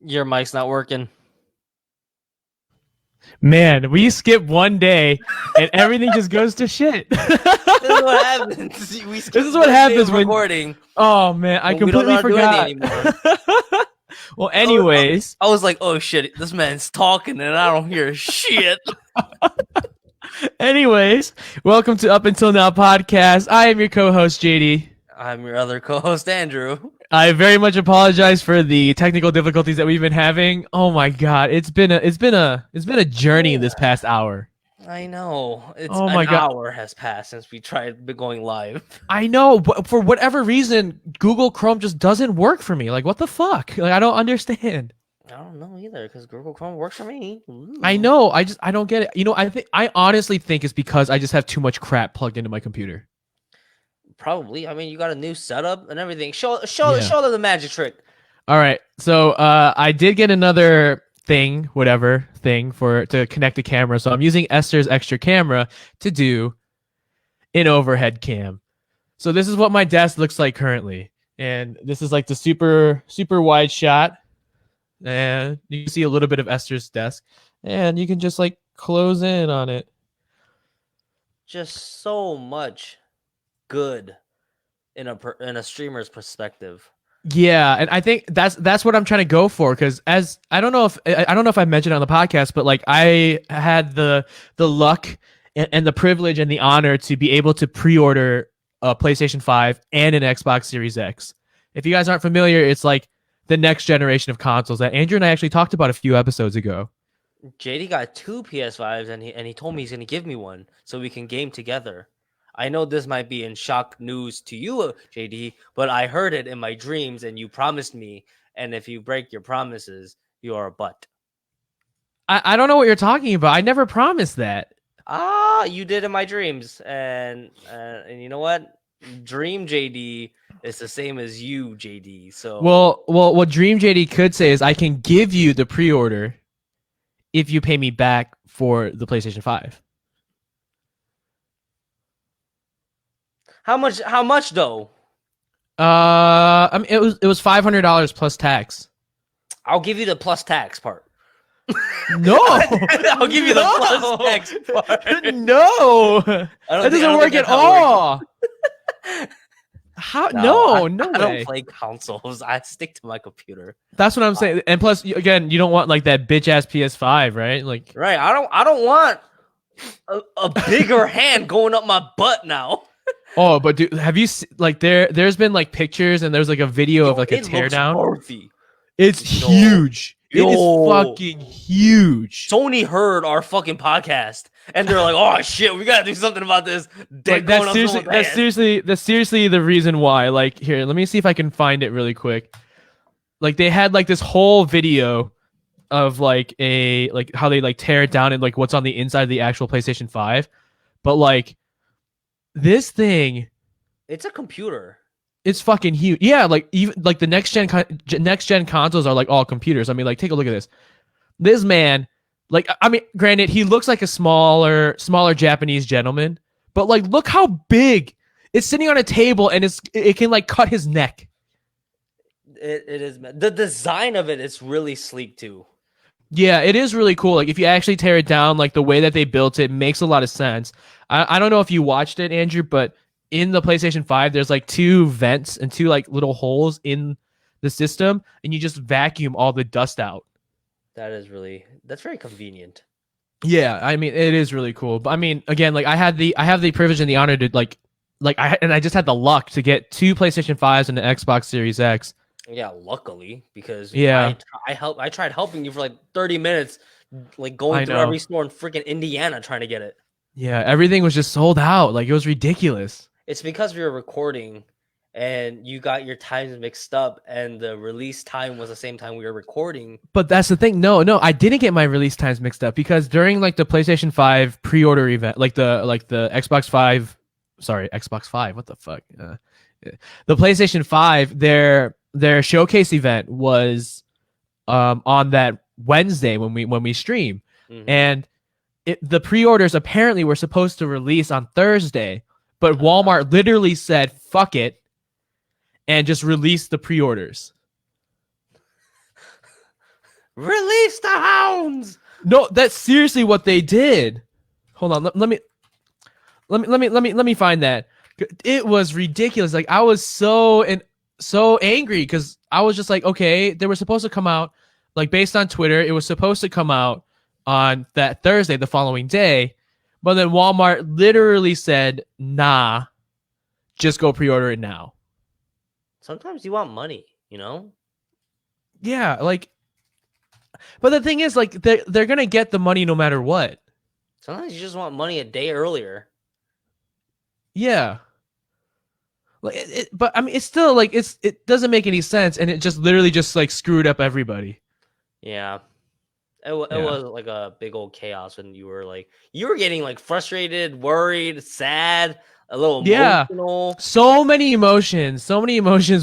Your mic's not working. Man, we skip one day and everything just goes to shit. This is what happens. This is what happens when recording. Oh man, I completely forgot. Well, anyways, I was like, "Oh shit, this man's talking and I don't hear shit." Anyways, welcome to Up Until Now podcast. I am your co-host JD. I'm your other co-host Andrew. I very much apologize for the technical difficulties that we've been having. Oh my god, it's been a journey this past hour. I know. It's Oh my an God. hour has passed since we tried going live. I know, but for whatever reason, Google Chrome just doesn't work for me. Like, what the fuck? Like, I don't understand. I don't know either because Google Chrome works for me. Ooh. I know. I don't get it. You know, I honestly think it's because I just have too much crap plugged into my computer. Probably. I mean, you got a new setup and everything. Show them the magic trick. All right. So I did get another thing to connect the camera. So I'm using Esther's extra camera to do an overhead cam. So this is what my desk looks like currently. And this is like the super wide shot. And you can see a little bit of Esther's desk. And you can just like close in on it. Just so much good in a streamer's perspective. Yeah, and I think that's what I'm trying to go for, because as I don't know if I mentioned it on the podcast, but like I had the luck and the privilege and the honor to be able to pre-order a PlayStation 5 and an Xbox Series X. If you guys aren't familiar, it's like the next generation of consoles that Andrew and I actually talked about a few episodes ago. JD got 2 PS5s and he told me he's gonna give me one so we can game together. I know this might be in shock news to you, JD, but I heard it in my dreams and you promised me. And if you break your promises, you are a butt. I don't know what you're talking about. I never promised that. Ah, you did in my dreams, and you know what? Dream JD is the same as you, JD. So Well, what Dream JD could say is I can give you the pre-order if you pay me back for the PlayStation 5. how much? How much though? I mean it was $500 plus tax. I'll give you the plus tax part. No, I'll give you the plus tax part. No, I that don't think- doesn't I don't work think at that's how it works. all. How? No, I no don't way. play consoles. I stick to my computer. That's what I'm saying. And plus, again, you don't want like that bitch ass PS5, right? Like, Right. I don't want a bigger hand going up my butt now. oh, but dude, have you like there's been like pictures and there's like a video of like a It looks teardown. earthy. It's Yo. huge. It is Yo. fucking huge. Sony heard our fucking podcast and they're like, "Oh shit, we gotta do something about this." Like, Going up someone's hand. that's seriously the reason why. Like, here, let me see if I can find it really quick. Like, they had like this whole video of like how they like tear it down and like what's on the inside of the actual PlayStation 5. But like this thing, It's a computer. it's fucking huge. Yeah, like even like the next gen consoles are like all computers. I mean, like take a look at this. This man, like I mean, granted, he looks like a smaller Japanese gentleman, but like look how big. It's sitting on a table and it can like cut his neck. It is the design of it is really sleek too. Yeah, it is really cool. Like if you actually tear it down, like the way that they built it makes a lot of sense. I don't know if you watched it, Andrew, but in the PlayStation 5, there's like 2 vents and 2 like little holes in the system, and you just vacuum all the dust out. That's very convenient. Yeah, I mean it is really cool. But I mean, again, like I have the privilege and the honor to I just had the luck to get 2 PlayStation 5s and an Xbox Series X. Yeah, luckily, because Yeah. I tried helping you for like 30 minutes, like going I through know. every store in freaking Indiana trying to get it. Yeah, everything was just sold out. Like it was ridiculous. It's because we were recording and you got your times mixed up and the release time was the same time we were recording. But that's the thing. No, I didn't get my release times mixed up because during like the PlayStation 5 pre-order event, like the Xbox 5, sorry, Xbox 5, what the fuck? The PlayStation 5, their showcase event was on that Wednesday when we stream. Mhm. And the pre-orders apparently were supposed to release on Thursday, but Walmart literally said fuck it and just released the pre-orders. Release the hounds. No, that's seriously what they did. Hold on, let me find that. It was ridiculous. Like I was so angry because I was just like, okay, they were supposed to come out like based on Twitter. It was supposed to come out on that Thursday, the following day, but then Walmart literally said, "Nah, just go pre-order it now." Sometimes you want money, you know? Yeah, like, but the thing is, like, they're gonna get the money no matter what. Sometimes you just want money a day earlier. Yeah. Like, but I mean, it's still like it doesn't make any sense, and it just literally just like screwed up everybody. Yeah. It Yeah. was like a big old chaos when you were getting like frustrated, worried, sad, a little Yeah. emotional. So many emotions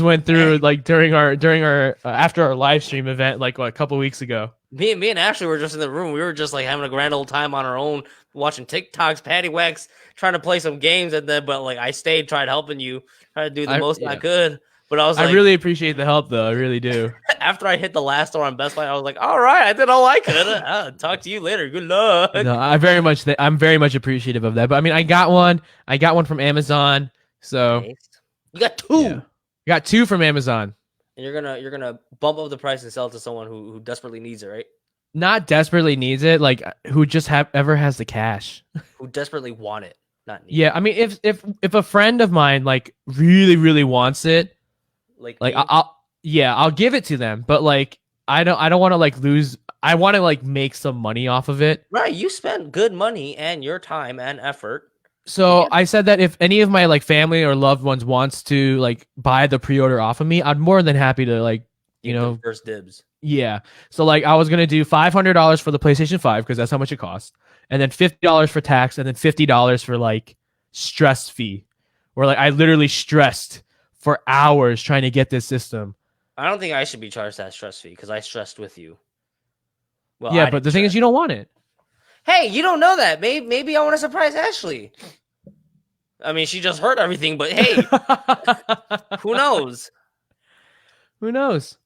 went through like during our after our live stream event like a couple weeks ago. Me and Ashley were just in the room. We were just like having a grand old time on our own, watching TikToks, patty whacks, trying to play some games, and then but like I stayed, tried helping you, tried to do the most I could. But I was like, I really appreciate the help though. I really do. after I hit the last store on Best Buy, I was like, all right, I did all I could. I'll talk to you later. Good luck. No, I'm very much appreciative of that. But I mean, I got one from Amazon. So Nice. You got 2. yeah. Got 2 from Amazon. And you're gonna bump up the price and sell it to someone who desperately needs it, right? Not desperately needs it, like who just ever has the cash. Who desperately want it, not need. Yeah, I mean, if a friend of mine like really wants it, Like like me. I'll give it to them. But like I don't want to like lose. I want to like make some money off of it. Right, you spent good money and your time and effort. So Yeah. I said that if any of my like family or loved ones wants to like buy the pre-order off of me, I'm more than happy to like Give them first dibs. Yeah. So like I was gonna do $500 for the PlayStation 5 because that's how much it costs, and then $50 for tax, and then $50 for like stress fee, where like I literally stressed for hours trying to get this system. I don't think I should be charged that stress fee because I stressed with you. Well, Yeah, I but didn't the thing is, stress. you don't want it. Hey, you don't know that. Maybe I want to surprise Ashley. I mean, she just heard everything, but hey, who knows? Who knows?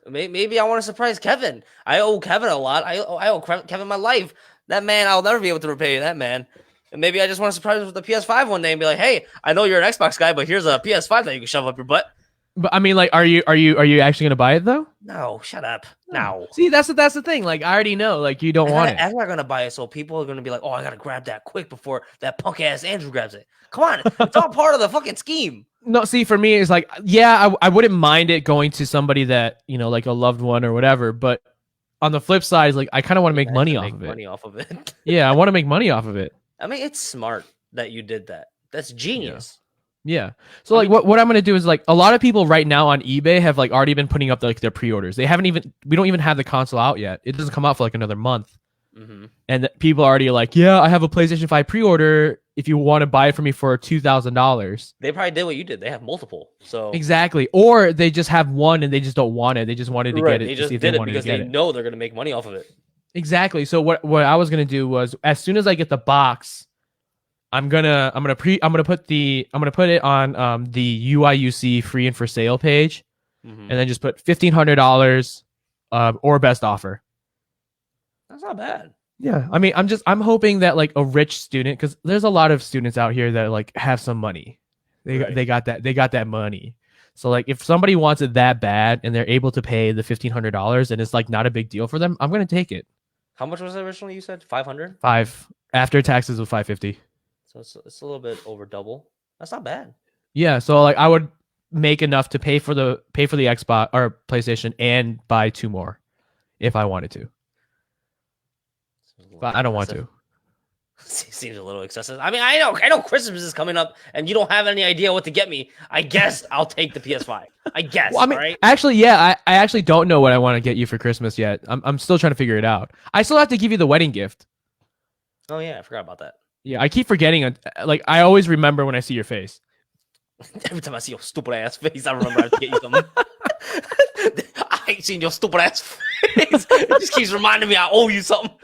Maybe I want to surprise Kevin. I owe Kevin a lot. I owe Kevin my life. That man, I'll never be able to repay that man. And maybe I just want to surprise him with the PS5 one day and be like, "Hey, I know you're an Xbox guy, but here's a PS5 that you can shove up your butt." But I mean, like, are you actually gonna buy it though? No, shut up. No. See, that's the thing. Like, I already know. Like, you don't want it. I'm not gonna buy it, so people are gonna be like, "Oh, I gotta grab that quick before that punk ass Andrew grabs it." Come on, it's all part of the fucking scheme. No, see, for me, it's like, yeah, I wouldn't mind it going to somebody that, you know, like a loved one or whatever. But on the flip side, is like, I kind of want to make money off of it. Money off of it. Yeah, I want to make money off of it. I mean, it's smart that you did that. That's genius. Yeah. So like, what I'm gonna do is like, a lot of people right now on eBay have like already been putting up like their pre-orders. They haven't even, we don't even have the console out yet. It doesn't come out for like another month. Mm-hmm. And people are already like, yeah, I have a PlayStation 5 pre-order. If you want to buy it for me for $2,000. They probably did what you did. They have multiple. So exactly. Or they just have one and they just don't want it. They just wanted to get it. They just to see if did they it wanted because to get they it. know they're gonna make money off of it. Exactly. So what I was gonna do was, as soon as I get the box, I'm gonna put it on the UIUC free and for sale page, and then just put $1,500 or best offer. That's not bad. Yeah, I mean, I'm hoping that like a rich student, because there's a lot of students out here that like have some money, they got that money. So like, if somebody wants it that bad and they're able to pay the $1,500 and it's like not a big deal for them, I'm gonna take it. How much was it originally? You said 500. After taxes was $550. So it's a little bit over double. That's not bad. Yeah, so like I would make enough to pay for the Xbox or PlayStation and buy 2 more if I wanted to. But I don't want to. Seems a little excessive. I mean, I know Christmas is coming up, and you don't have any idea what to get me. I guess I'll take the PS5. I guess. Well, I mean, right? actually, yeah, I actually don't know what I want to get you for Christmas yet. I'm still trying to figure it out. I still have to give you the wedding gift. Oh yeah, I forgot about that. Yeah, I keep forgetting. Like, I always remember when I see your face. Every time I see your stupid ass face, I remember I have to get you something. I ain't seen your stupid ass face. It just keeps reminding me I owe you something.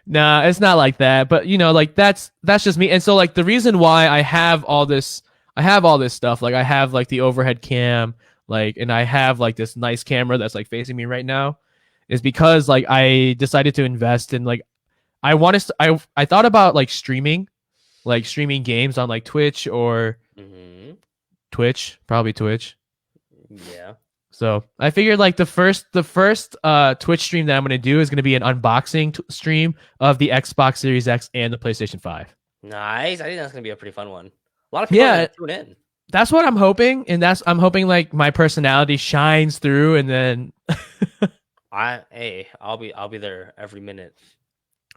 Nah, it's not like that. But you know, like that's just me. And so like the reason why I have all this stuff, like I have like the overhead cam, like, and I have like this nice camera that's like facing me right now, is because like I decided to invest in like, I thought about like streaming games on like Twitch or probably Twitch. Yeah. So I figured like the first Twitch stream that I'm gonna do is gonna be an unboxing stream of the Xbox Series X and the PlayStation 5. Nice. I think that's gonna be a pretty fun one. A lot of people are gonna tune in. That's what I'm hoping, and I'm hoping like my personality shines through, and then I'll be there every minute.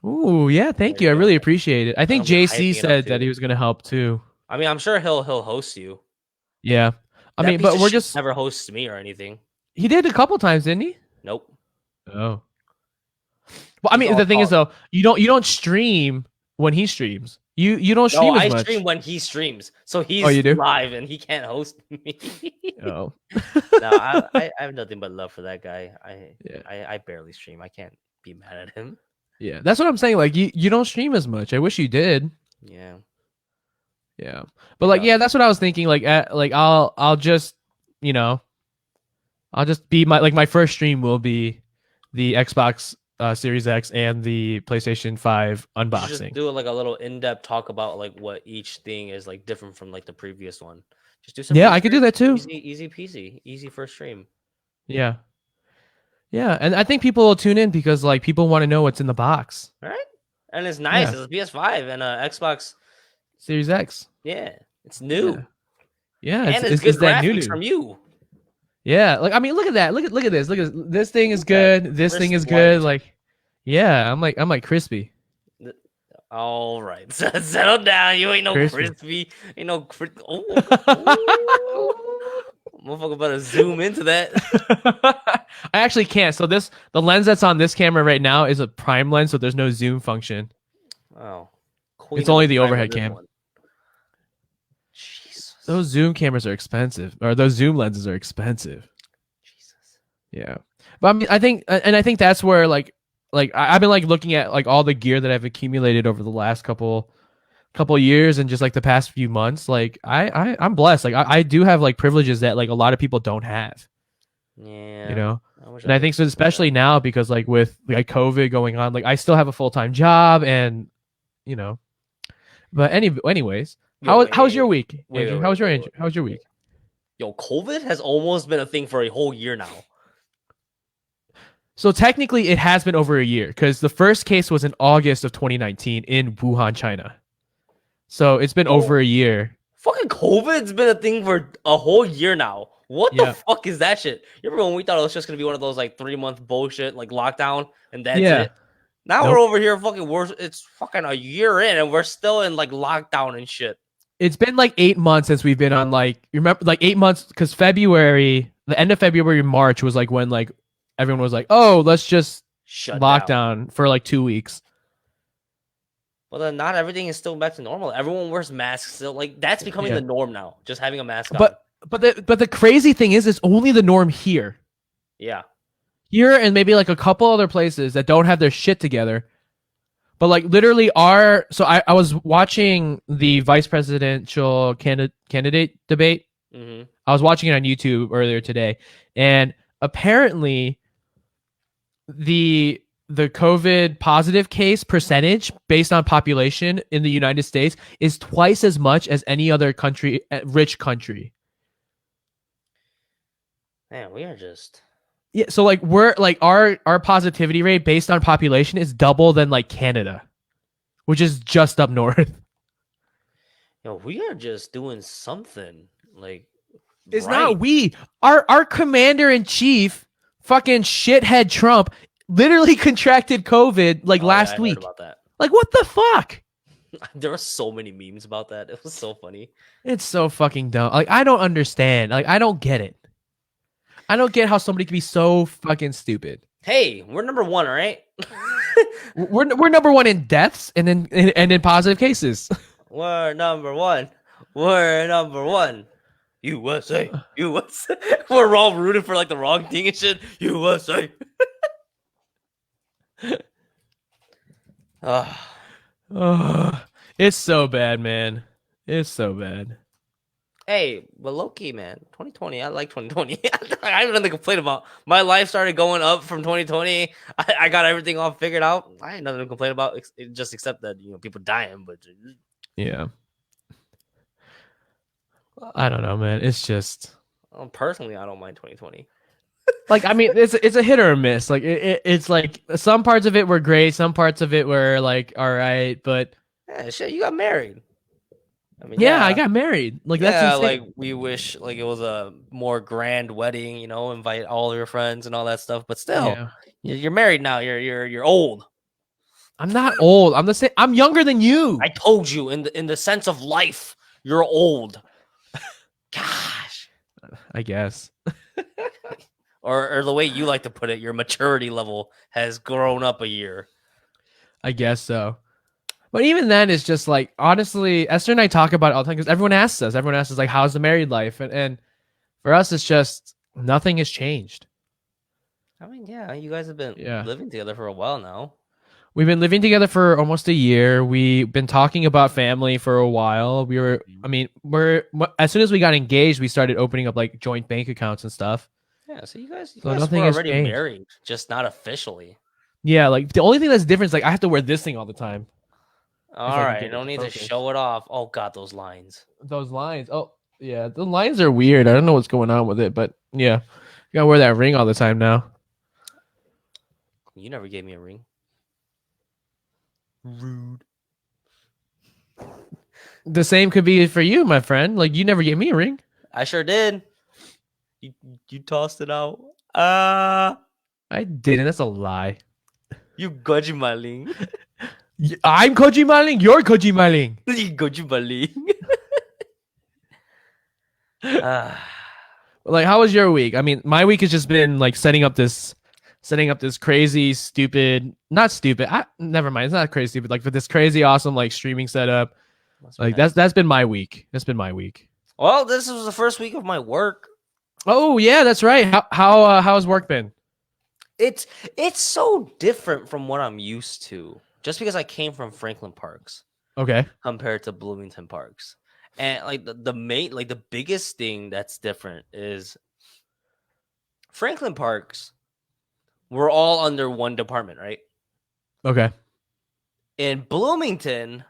Ooh, yeah, thank you. I really appreciate it. I think JC said that he was gonna help too. I mean, I'm sure he'll host you. Yeah. I mean, but we're just never hosts me or anything. He did a couple times, didn't he? Nope. Oh. Well, I mean, the thing is though, you don't stream when he streams. You don't stream as much. I stream when he streams, so he's live and he can't host me. Oh. No, I have nothing but love for that guy. I barely stream. I can't be mad at him. Yeah, that's what I'm saying. Like you don't stream as much. I wish you did. Yeah. Yeah. But like, yeah, that's what I was thinking. Like, I'll just, you know, I'll just be my first stream will be the Xbox Series X and the PlayStation 5 unboxing. Just do like a little in-depth talk about like what each thing is like different from like the previous one. Just do some. Yeah, I could do that too. Easy peasy, easy first stream. Yeah. Yeah, and I think people will tune in because like people want to know what's in the box. All right. And it's nice. Yeah. It's a PS5 and a Xbox Series X. Yeah, it's new. Yeah, and it's good graphics from you. Yeah, like I mean, look at that. Look at this. Look at this thing is good. This thing is good. Like, yeah, I'm like crispy. All right, settle down. You ain't no crispy. Ain't no Motherfucker better zoom into that. I actually can't. So the lens that's on this camera right now is a prime lens, so there's no zoom function. Oh, It's only the overhead cam. Jesus. Those zoom cameras are expensive, or those zoom lenses are expensive. Jesus. Yeah, but I mean, I think that's where I've been like looking at like all the gear that I've accumulated over the last couple years and just like the past few months. Like I'm blessed. Like I do have like privileges that like a lot of people don't have. Yeah. You know, wish and I could think so, do that. especially now because like with like COVID going on, like I still have a full-time job, and you know. But anyways, Yo, how's your week, wait, Andrew? wait, How's your wait, Andrew? How's your week? Yo, COVID has almost been a thing for a whole year now. So technically, it has been over a year because the first case was in August of 2019 in Wuhan, China. So it's been over a year. Fucking COVID's been a thing for a whole year now. What the fuck is that shit? You remember when we thought it was just gonna be one of those like 3-month bullshit like lockdown and that's it? Now we're over here fucking worse. It's fucking a year in and we're still in like lockdown and shit. It's been like 8 months since we've been on like, you remember, like 8 months, because February, the end of February, March was like when like everyone was like, oh, let's just Shut lock down. down for like 2 weeks. Well, then not everything is still back to normal. Everyone wears masks still. Like that's becoming the norm now. Just having a mask on. But the crazy thing is, it's only the norm here. Yeah. Here and maybe like a couple other places that don't have their shit together. But like literally I was watching the vice presidential candidate debate. Mm-hmm. I was watching it on YouTube earlier today, and apparently the COVID positive case percentage based on population in the United States is twice as much as any other country, rich country. Man, we are just so like we're like our positivity rate based on population is double than like Canada, which is just up north. Yo, we are just doing something like it's not we. Our commander in chief, fucking shithead Trump, literally contracted COVID like last week. I heard about that. Like what the fuck? There were so many memes about that. It was so funny. It's so fucking dumb. Like I don't understand. Like I don't get it. I don't get how somebody can be so fucking stupid. Hey, we're number 1, all right? we're number 1 in deaths and in positive cases. We're number 1. We're number 1. USA. USA. We're all rooting for like the wrong thing and shit. USA. It's so bad, man. It's so bad. Hey, but low-key, man, 2020, I like 2020. I have nothing to complain about. My life started going up from 2020. I got everything all figured out. I ain't nothing to complain about, just except that, people dying, but... Yeah. I don't know, man. It's just... personally, I don't mind 2020. Like, I mean, it's a hit or a miss. Like, it's like, some parts of it were great, some parts of it were, like, all right, but... Yeah, shit, you got married. I mean, yeah, I got married. Like that's insane. like we wish like it was a more grand wedding, invite all your friends and all that stuff. But still, you're married now. You're old. I'm not old. I'm the same. I'm younger than you. I told you in the sense of life, you're old. Gosh, I guess. or the way you like to put it, your maturity level has grown up a year. I guess so. But even then, it's just like, honestly, Esther and I talk about it all the time because everyone asks us. Everyone asks us, like, how's the married life? And for us, it's just nothing has changed. I mean, yeah, you guys have been living together for a while now. We've been living together for almost a year. We've been talking about family for a while. We're as soon as we got engaged, we started opening up like joint bank accounts and stuff. Yeah, so you guys nothing were has already changed. married, just not officially. Yeah, like the only thing that's different is like I have to wear this thing all the time. All right, no need to show it off. Oh god, those lines. Those lines. Oh yeah, the lines are weird. I don't know what's going on with it, but yeah, you gotta wear that ring all the time now. You never gave me a ring. Rude. The same could be for you, my friend. Like you never gave me a ring. I sure did. You tossed it out. I didn't. That's a lie. You Goji Maling. I'm Koji Maling. You're Koji Maling. You Goji Maling. like how was your week? I mean, my week has just been like setting up this crazy stupid, not stupid. Never mind, it's not crazy stupid. Like for this crazy awesome like streaming setup. That's Like nice. that's been my week. That's been my week. Well, this was the first week of my work. Oh yeah, that's right. How's work been? It's it's so different from what I'm used to. Just because I came from Franklin Parks Okay. compared to Bloomington Parks. And like the main like the biggest thing that's different is Franklin Parks, we're all under one department, right? Okay. In Bloomington,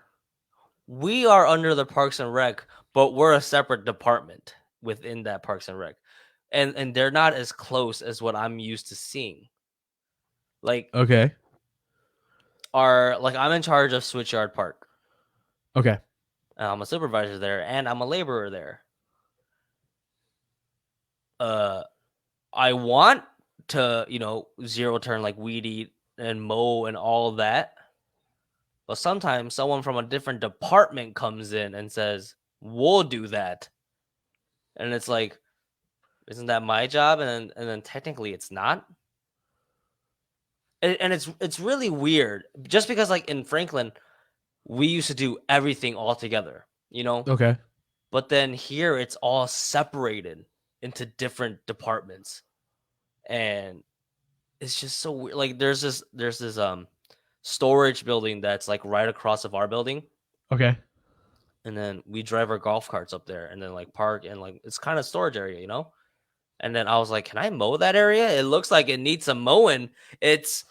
we are under the Parks and Rec, but we're a separate department within that Parks and Rec. And they're not as close as what I'm used to seeing. Like Okay. I'm in charge of Switchyard Park. Okay. I'm a supervisor there and I'm a laborer there. Uh I want to, zero turn like weed eat and mow and all that. But sometimes someone from a different department comes in and says, "We'll do that." And it's like, isn't that my job? And then technically it's not. And it's really weird. Just because like in Franklin, we used to do everything all together, Okay. But then here it's all separated into different departments. And it's just so weird. Like there's this storage building that's like right across of our building, Okay. and then we drive our golf carts up there and then like park and like it's kind of storage area. And then I was like, can I mow that area? It looks like it needs some mowing. It's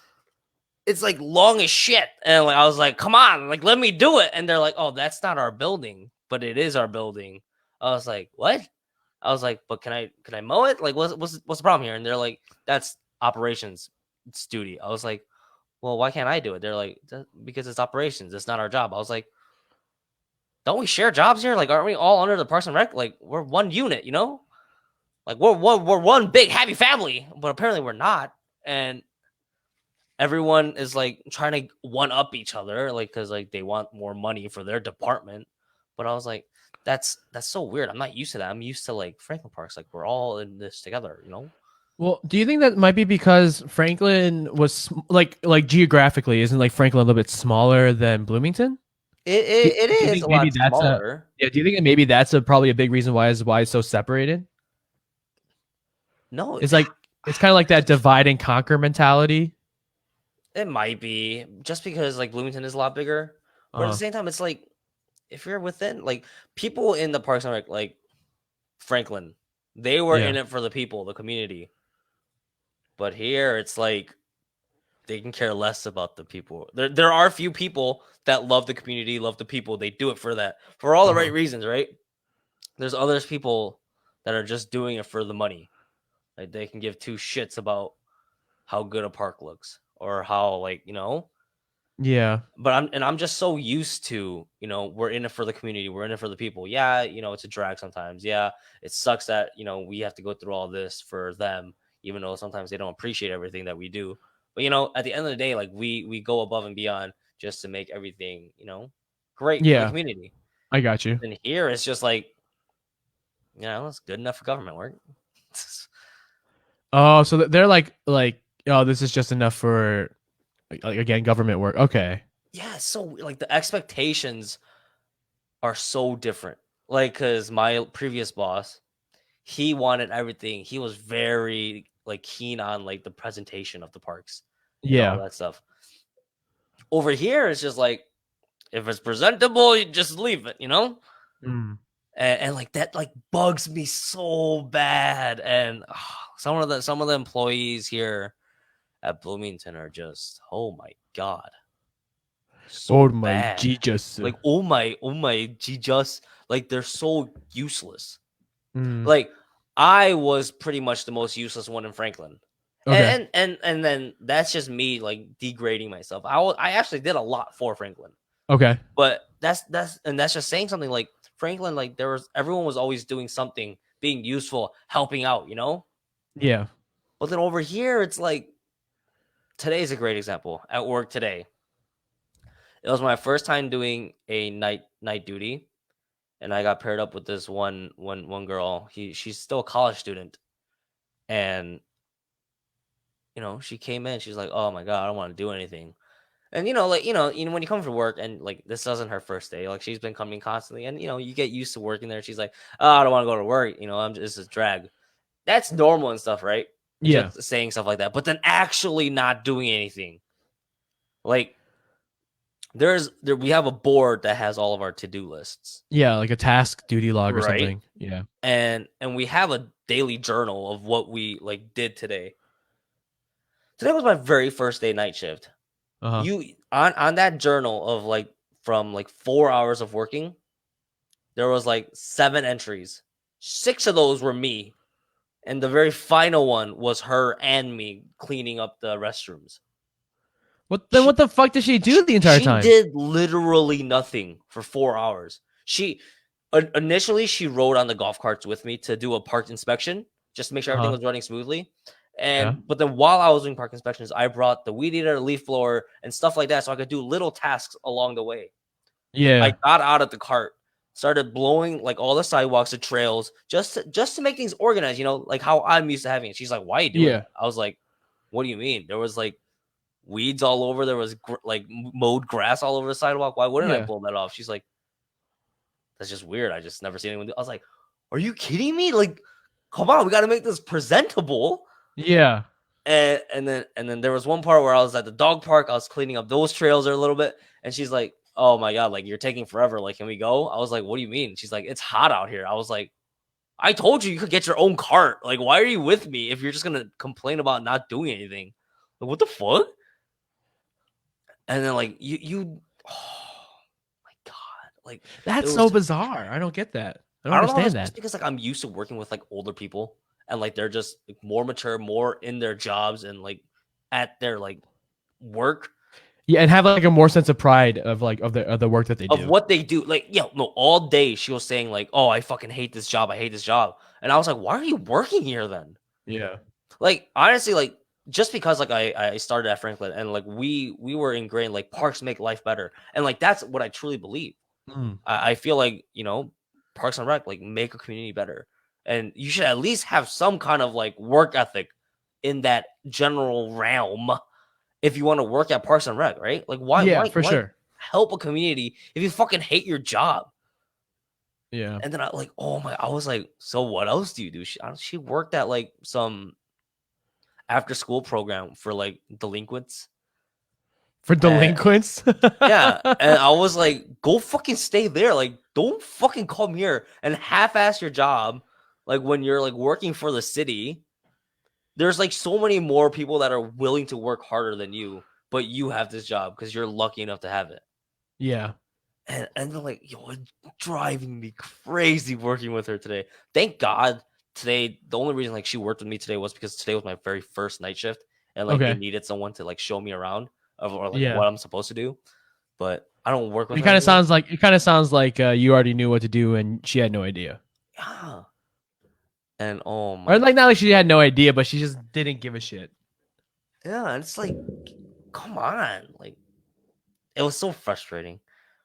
like long as shit. And like I was like, come on, like let me do it. And they're like, oh, that's not our building, but it is our building. I was like, what? I was like, but can I mow it? Like what's the problem here? And they're like, that's operations duty. I was like, well, why can't I do it? They're like, because it's operations. It's not our job. I was like, don't we share jobs here? Like, aren't we all under the Parks and Rec? Like, we're one unit. Like, we're one big happy family, but apparently we're not. And everyone is like trying to one up each other, like, because like they want more money for their department. But I was like, that's so weird. I'm not used to that. I'm used to like Franklin Parks. Like, we're all in this together. Well, do you think that might be because Franklin was like geographically, isn't like Franklin a little bit smaller than Bloomington? It Do, it, it do you is think a maybe lot that's a smaller. yeah? Do you think that maybe that's a probably a big reason why it's so separated? No, It's like it's kind of like that divide and conquer mentality. it might be just because like Bloomington is a lot bigger, but at the Uh, same time, it's like if you're within like people in the Parks and Rec, like Franklin, they were yeah, in it for the people, the community. But here, it's like they can care less about the people. There are a few people that love the community, love the people. They do it for all the uh, right reasons, right? There's others people that are just doing it for the money. Like they can give two shits about how good a park looks or how like. yeah, But I'm just so used to, we're in it for the community, we're in it for the people. Yeah, it's a drag sometimes. Yeah, it sucks that, we have to go through all this for them, even though sometimes they don't appreciate everything that we do. But at the end of the day, like we go above and beyond just to make everything, great for the yeah. community. I got you. And here it's just like, it's good enough for government work. Oh, so they're like oh, this is just enough for like again government work. Okay. Yeah, so like the expectations are so different. Like, cause my previous boss, he wanted everything. He was very like keen on like the presentation of the parks and all Yeah. that stuff. Over here, it's just like if it's presentable, you just leave it. Mm. And like that like bugs me so bad. And some of the employees here at Bloomington are just, oh my god, Oh so my bad. Jesus. Like oh my just like they're so useless. Mm. Like I was pretty much the most useless one in Franklin. Okay. And then that's just me like degrading myself. I actually did a lot for Franklin. Okay. But that's just saying something. Like Franklin, like everyone was always doing something, being useful, helping out. Yeah. But then over here it's like today's a great example. At work today, it was my first time doing a night duty, and I got paired up with this one girl. She's still a college student, and she came in. She's like, "Oh my god, I don't want to do anything." And like when you come from work and like this isn't her first day, like she's been coming constantly, and you get used to working there. She's like, "Oh, I don't want to go to work. This is drag." That's normal and stuff, right? Yeah. Just saying stuff like that, but then actually not doing anything. Like we have a board that has all of our to-do lists, Yeah, like a task duty log or right? something. Yeah. And we have a daily journal of what we like did today. Today was my very first day night shift. Uh-huh. You on that journal of like from like 4 hours of working, there was like 7 entries. 6 of those were me, and the very final one was her and me cleaning up the restrooms. What the fuck did she do the entire time? She did literally nothing for 4 hours. She initially she rode on the golf carts with me to do a park inspection just to make sure everything was running smoothly. But then while I was doing park inspections, I brought the weed eater, leaf blower, and stuff like that, so I could do little tasks along the way. Yeah. I got out of the cart, started blowing like all the sidewalks and trails just to make things organized, like how I'm used to having it. She's like, "Why are you doing that?" I was like, "What do you mean?" There was like weeds all over. There was like mowed grass all over the sidewalk. Why wouldn't I blow that off? She's like, "That's just weird. I just never seen anyone do." I was like, "Are you kidding me? Like, come on, we got to make this presentable." Yeah. And then there was one part where I was at the dog park. I was cleaning up those trails a little bit, and she's like, "Oh my god, like you're taking forever. Like, can we go?" I was like, "What do you mean?" She's like, "It's hot out here." I was like, "I told you could get your own cart. Like, why are you with me if you're just gonna complain about not doing anything? Like, what the fuck?" And then like you oh my god, like That's so bizarre. I don't get that. I don't understand that. Just because like I'm used to working with like older people and like they're just like, more mature, more in their jobs and like at their like work. Yeah, and have like a more sense of pride of like of the work that they do. Of what they do. Like, no, all day she was saying like, "Oh, I fucking hate this job. I hate this job." And I was like, "Why are you working here then?" Yeah. Like honestly, like just because like I started at Franklin and like we were ingrained like parks make life better. And like that's what I truly believe. I feel like, Parks and Rec like make a community better. And you should at least have some kind of like work ethic in that general realm if you want to work at Parks and Rec, right? Like why sure. help a community if you fucking hate your job? Yeah. And then I was like, so what else do you do? She worked at like some after school program for like delinquents. For delinquents? Yeah. And I was like, go fucking stay there. Like, don't fucking come here and half-ass your job. Like when you're like working for the city, there's like so many more people that are willing to work harder than you, but you have this job because you're lucky enough to have it. Yeah. And then like, it's driving me crazy working with her today. Thank God today, the only reason like she worked with me today was because today was my very first night shift. And like they needed someone to like show me around or like what I'm supposed to do. But I don't work with her. It kind of sounds like you already knew what to do and she had no idea. Yeah. And or like not like she had no idea, but she just didn't give a shit. Yeah, and it's like, come on, like it was so frustrating.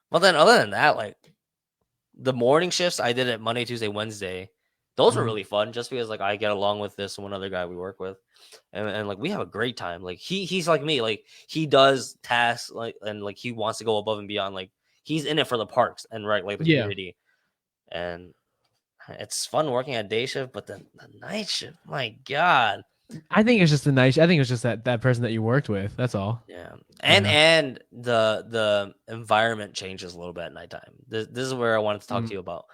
But then other than that, like the morning shifts I did it Monday, Tuesday, Wednesday. Those were really fun just because like I get along with this one other guy we work with. And like we have a great time. Like he's like me, like he does tasks like and like he wants to go above and beyond. Like he's in it for the parks and right like the community. And it's fun working at day shift, but the night shift, my God. I think it's just that person that you worked with. That's all. Yeah. And the environment changes a little bit at nighttime. This is where I wanted to talk to you about.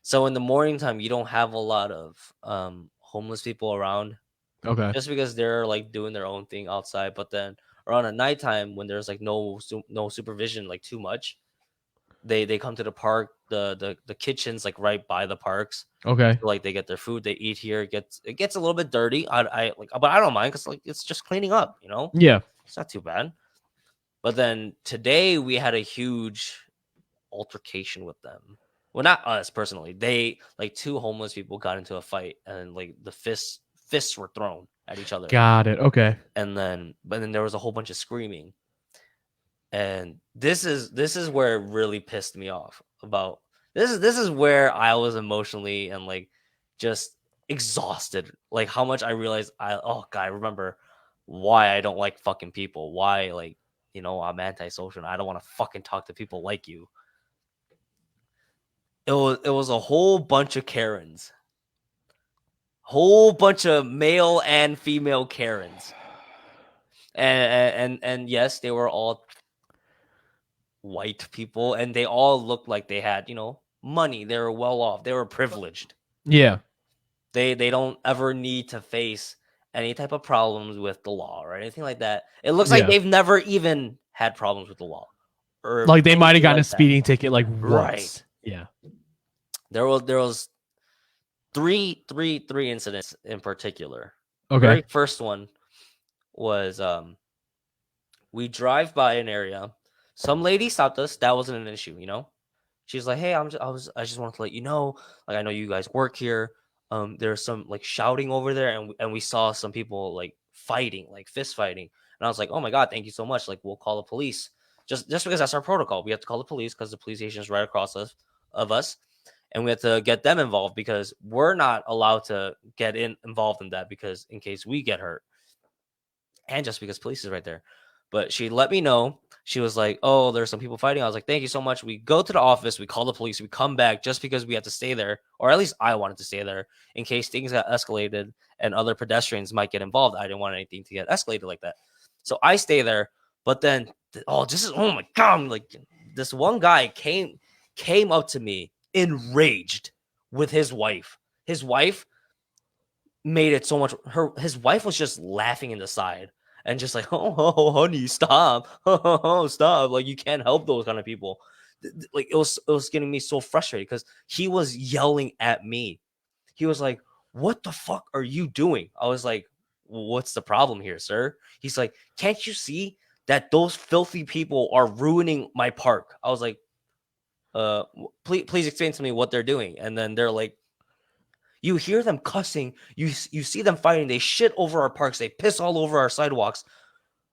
So in the morning time, you don't have a lot of homeless people around. Okay. Just because they're like doing their own thing outside, but then around at nighttime when there's like no supervision, like too much, they come to the park. The kitchen's like right by the parks. Okay. So, like they get their food, they eat here. It gets a little bit dirty. I like, but I don't mind because like it's just cleaning up, Yeah. It's not too bad. But then today we had a huge altercation with them. Well, not us personally. They like 2 homeless people got into a fight and like the fists were thrown at each other. Got it. Okay. But then there was a whole bunch of screaming. And this is where it really pissed me off about This is where I was emotionally and like just exhausted. Like how much I realized oh god, I remember why I don't like fucking people. Why like I'm antisocial and I don't want to fucking talk to people like you. It was a whole bunch of Karens. Whole bunch of male and female Karens. And yes, they were all white people and they all looked like they had, money. They were well off. They were privileged. Yeah. They don't ever need to face any type of problems with the law or anything like that. It looks like Yeah. they've never even had problems with the law or Like they might have anything gotten a like that. speeding ticket like Right. once. Yeah. There was three incidents in particular. The Okay. very first one was we drive by an area. Some lady stopped us. That wasn't an issue. She's like, "Hey, I just wanted to let you know, like I know you guys work here. There's some like shouting over there and we saw some people like fighting, like fist fighting." And I was like, "Oh my god, thank you so much. Like we'll call the police." Just because that's our protocol. We have to call the police because the police station is right across us and we have to get them involved because we're not allowed to get involved in that because in case we get hurt and just because police is right there. But she let me know. She was like, "Oh, there's some people fighting." I was like, "Thank you so much." We go to the office, we call the police, we come back just because we have to stay there, or at least I wanted to stay there in case things got escalated and other pedestrians might get involved. I didn't want anything to get escalated like that. So I stay there, but then oh my god, like this one guy came up to me enraged with his wife. His wife made it so much his wife was just laughing in the side and just like, oh honey, stop. Oh, stop. Like you can't help those kind of people. Like it was getting me so frustrated because he was yelling at me. He was like, "What the fuck are you doing?" I was like, "What's the problem here, sir?" He's like, "Can't you see that those filthy people are ruining my park?" I was like, please explain to me what they're doing." And then they're like, you hear them cussing, you see them fighting, they shit over our parks, they piss all over our sidewalks.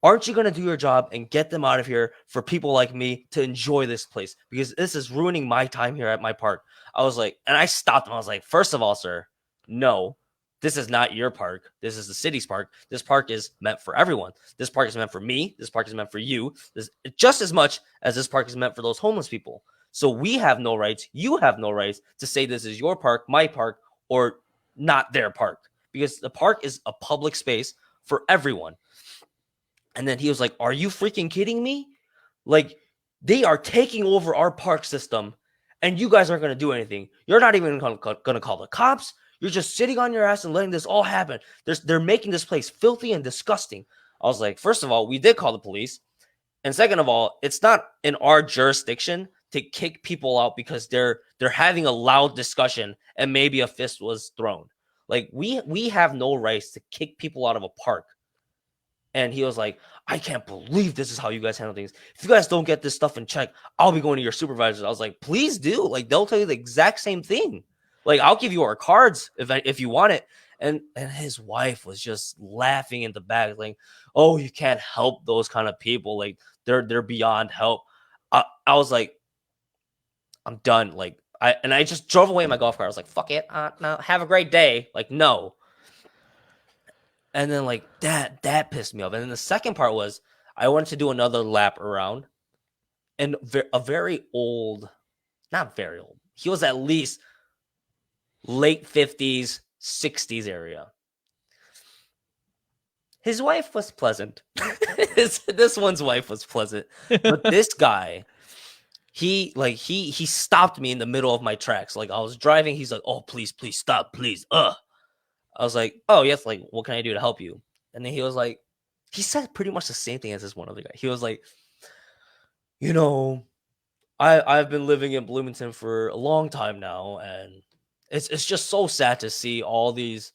Aren't you going to do your job and get them out of here for people like me to enjoy this place? Because this is ruining my time here at my park. I was like, and I stopped him. I was like, first of all, sir, no, this is not your park. This is the city's park. This park is meant for everyone. This park is meant for me. This park is meant for you. This just as much as this park is meant for those homeless people. So we have no rights. You have no rights to say this is your park, my park, or not their park. Because the park is a public space for everyone. And then he was like, "Are you freaking kidding me? Like, they are taking over our park system, and you guys aren't going to do anything. You're not even going to call the cops. You're just sitting on your ass and letting this all happen. They're making this place filthy and disgusting." I was like, first of all, we did call the police. And second of all, it's not in our jurisdiction to kick people out because they're having a loud discussion and maybe a fist was thrown. Like we have no rights to kick people out of a park. And he was like, "I can't believe this is how you guys handle things. If you guys don't get this stuff in check, I'll be going to your supervisors." I was like, "Please do." Like they'll tell you the exact same thing. Like I'll give you our cards if you want it. And his wife was just laughing in the back, like, "Oh, you can't help those kind of people. Like they're beyond help." I was like, "I'm done." Like I just drove away in my golf cart. I was like, "Fuck it. No, have a great day." Like no. And then like that pissed me off. And then the second part was I wanted to do another lap around and a very old, not very old. He was at least late 50s, 60s area. His wife was pleasant. This one's wife was pleasant. But this guy, he stopped me in the middle of my tracks. Like I was driving, he's like, "Oh, please, please stop, please." I was like, "Oh, yes, like what can I do to help you?" And then he was like, he said pretty much the same thing as this one other guy. He was like, "You know, I've been living in Bloomington for a long time now, and it's just so sad to see all these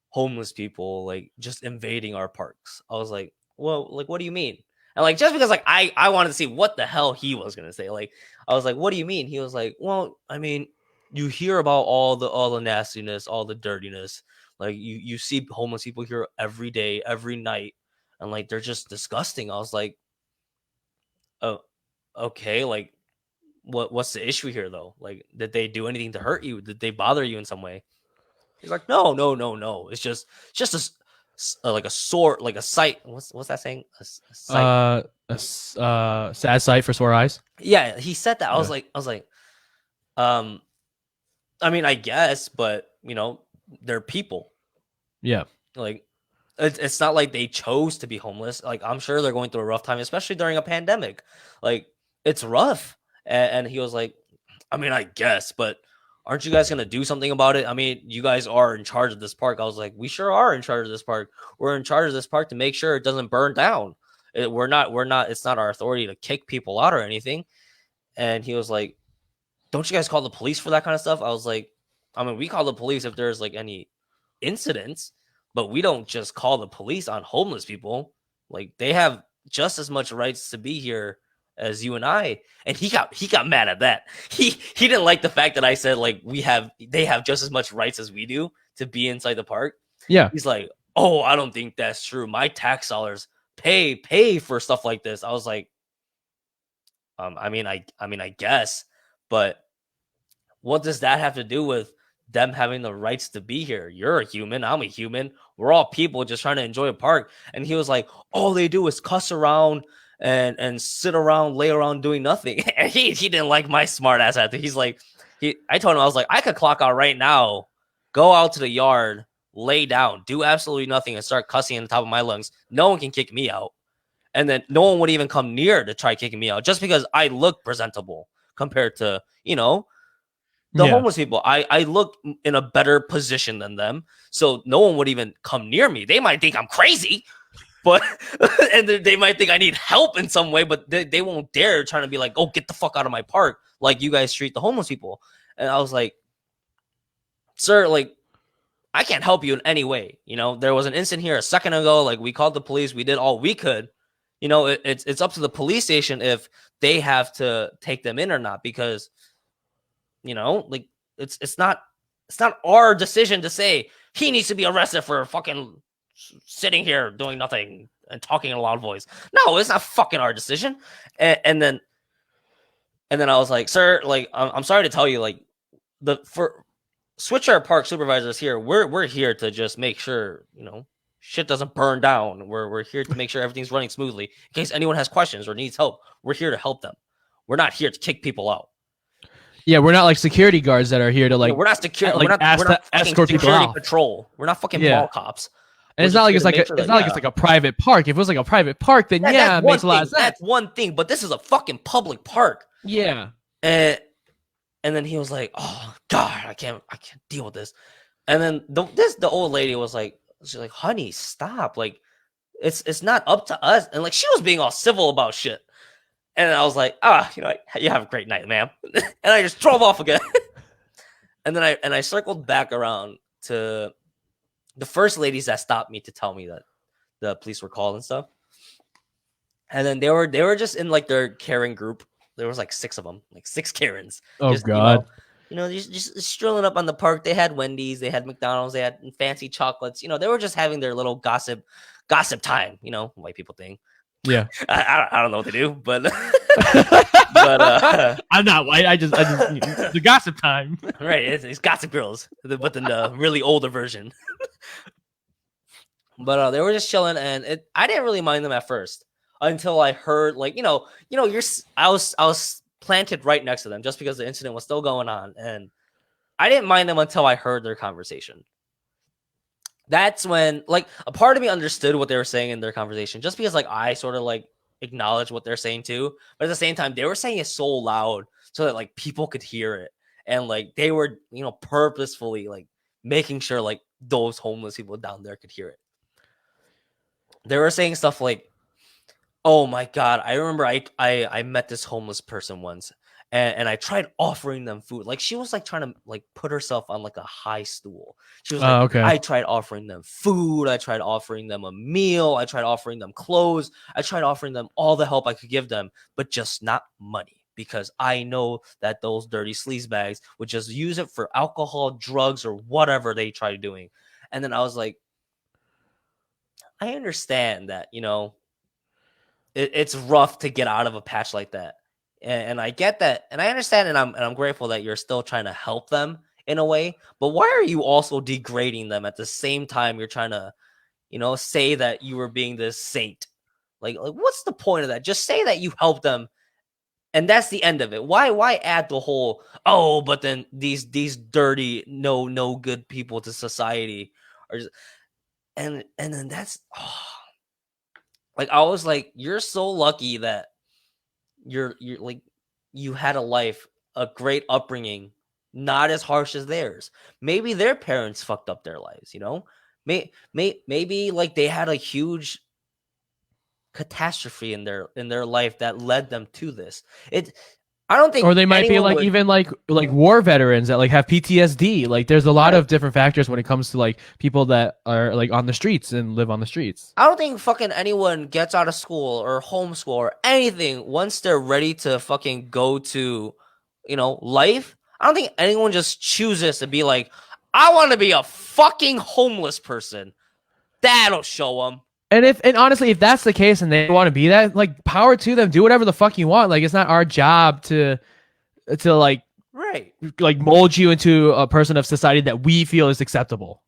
homeless people like just invading our parks." I was like, "Well, like what do you mean?" And like just because like I wanted to see what the hell he was gonna say. Like I was like, "What do you mean?" He was like, "Well, I mean, you hear about all the nastiness, all the dirtiness. Like you see homeless people here every day, every night, and like they're just disgusting." I was like, "Oh, okay, like." what's the issue here though? Like, did they do anything to hurt you? Did they bother you in some way? He's like, no, no, no, no. It's just like a sore, like a sight. What's that saying? A sight. Sad sight for sore eyes. Yeah, he said that. I was Yeah. like, um, I mean, I guess, but they're people. Yeah. Like, it's not like they chose to be homeless. Like, I'm sure they're going through a rough time, especially during a pandemic. Like, it's rough. And he was like, I mean, I guess, but aren't you guys gonna do something about it? I mean, you guys are in charge of this park. I was like, we sure are in charge of this park. We're in charge of this park to make sure it doesn't burn down. We're not. It's not our authority to kick people out or anything. And he was like, don't you guys call the police for that kind of stuff? I was like, I mean, we call the police if there's like any incidents, but we don't just call the police on homeless people. Like, they have just as much rights to be here as you and I. And he got mad at that. He didn't like the fact that I said like they have just as much rights as we do to be inside the park. Yeah. He's like, oh, I don't think that's true. My tax dollars pay for stuff like this. I was like, I mean, I guess, but what does that have to do with them having the rights to be here? You're a human. I'm a human. We're all people just trying to enjoy a park. And he was like, all they do is cuss around and sit around, lay around doing nothing. And he didn't like my smart ass attitude. He's like, I told him, I was like, I could clock out right now, go out to the yard, lay down, do absolutely nothing, and start cussing in the top of my lungs. No one can kick me out. And then no one would even come near to try kicking me out just because I look presentable compared to, the homeless people. I look in a better position than them. So no one would even come near me. They might think I'm crazy, but and they might think I need help in some way, but they won't dare trying to be like, oh, get the fuck out of my park, like you guys treat the homeless people. And I was like, sir, like, I can't help you in any way. There was an incident here a second ago. Like, we called the police. We did all we could. It's up to the police station if they have to take them in or not, because like, it's not our decision to say he needs to be arrested for fucking sitting here doing nothing and talking in a loud voice. No, it's not fucking our decision. And then I was like, sir, like, I'm sorry to tell you, like, for Switchart Park supervisors here, we're here to just make sure shit doesn't burn down. We're here to make sure everything's running smoothly. In case anyone has questions or needs help, we're here to help them. We're not here to kick people out. Yeah, we're not like security guards that are here to like. We're not security. Like, we're not escort people security out. patrol. We're not fucking mall cops. And it's not like it's like a private park. If it was like a private park, then it makes a lot of sense. That's one thing, but this is a fucking public park. Yeah. And then he was like, "Oh God, I can't deal with this." And then the old lady was like, she's like, "Honey, stop! Like, it's not up to us." And like, she was being all civil about shit. And I was like, you have a great night, ma'am. And I just drove off again. And then I circled back around to the first ladies that stopped me to tell me that the police were called and stuff. And then they were just in like their Karen group. There was like 6 of them, like 6 Karens. Oh just, God. Just strolling up on the park. They had Wendy's, they had McDonald's, they had fancy chocolates. They were just having their little gossip time. White people thing. Yeah. I don't know what they do, but I'm not white. I just the gossip time. Right, it's Gossip Girls, but then the really older version. But they were just chilling, and I didn't really mind them at first until I heard, like, I was planted right next to them just because the incident was still going on, and I didn't mind them until I heard their conversation. That's when, like, a part of me understood what they were saying in their conversation, just because, like, I sort of like acknowledge what they're saying too, but at the same time, they were saying it so loud so that like people could hear it, and like they were, purposefully like making sure like those homeless people down there could hear it. They were saying stuff like, "Oh my God, I remember I met this homeless person once, and I tried offering them food." Like, she was like trying to like put herself on like a high stool. She was like, okay. I tried offering them food. I tried offering them a meal. I tried offering them clothes. I tried offering them all the help I could give them, but just not money, because I know that those dirty sleazebags would just use it for alcohol, drugs, or whatever they try doing. And then I was like, I understand that, it's rough to get out of a patch like that. and I get that, and I understand, and I'm grateful that you're still trying to help them in a way. But why are you also degrading them at the same time you're trying to, say that you were being this saint? Like what's the point of that? Just say that you helped them, and that's the end of it. Why add the whole, oh, but then these dirty, no good people to society, or just, and then that's like, I was like, you're so lucky that you're like, you had a life, a great upbringing, not as harsh as theirs. Maybe their parents fucked up their lives, maybe like they had a huge catastrophe in their life that led them to this. I don't think, Or they might be anyone like would. even like war veterans that like have PTSD. Like there's a lot Right. of different factors when it comes to like people that are like on the streets and live on the streets. I don't think fucking anyone gets out of school or homeschool or anything once they're ready to fucking go to, life. I don't think anyone just chooses to be like, I want to be a fucking homeless person. That'll show them. And honestly, if that's the case and they want to be that, like power to them, do whatever the fuck you want. Like it's not our job to like Right. mold you into a person of society that we feel is acceptable.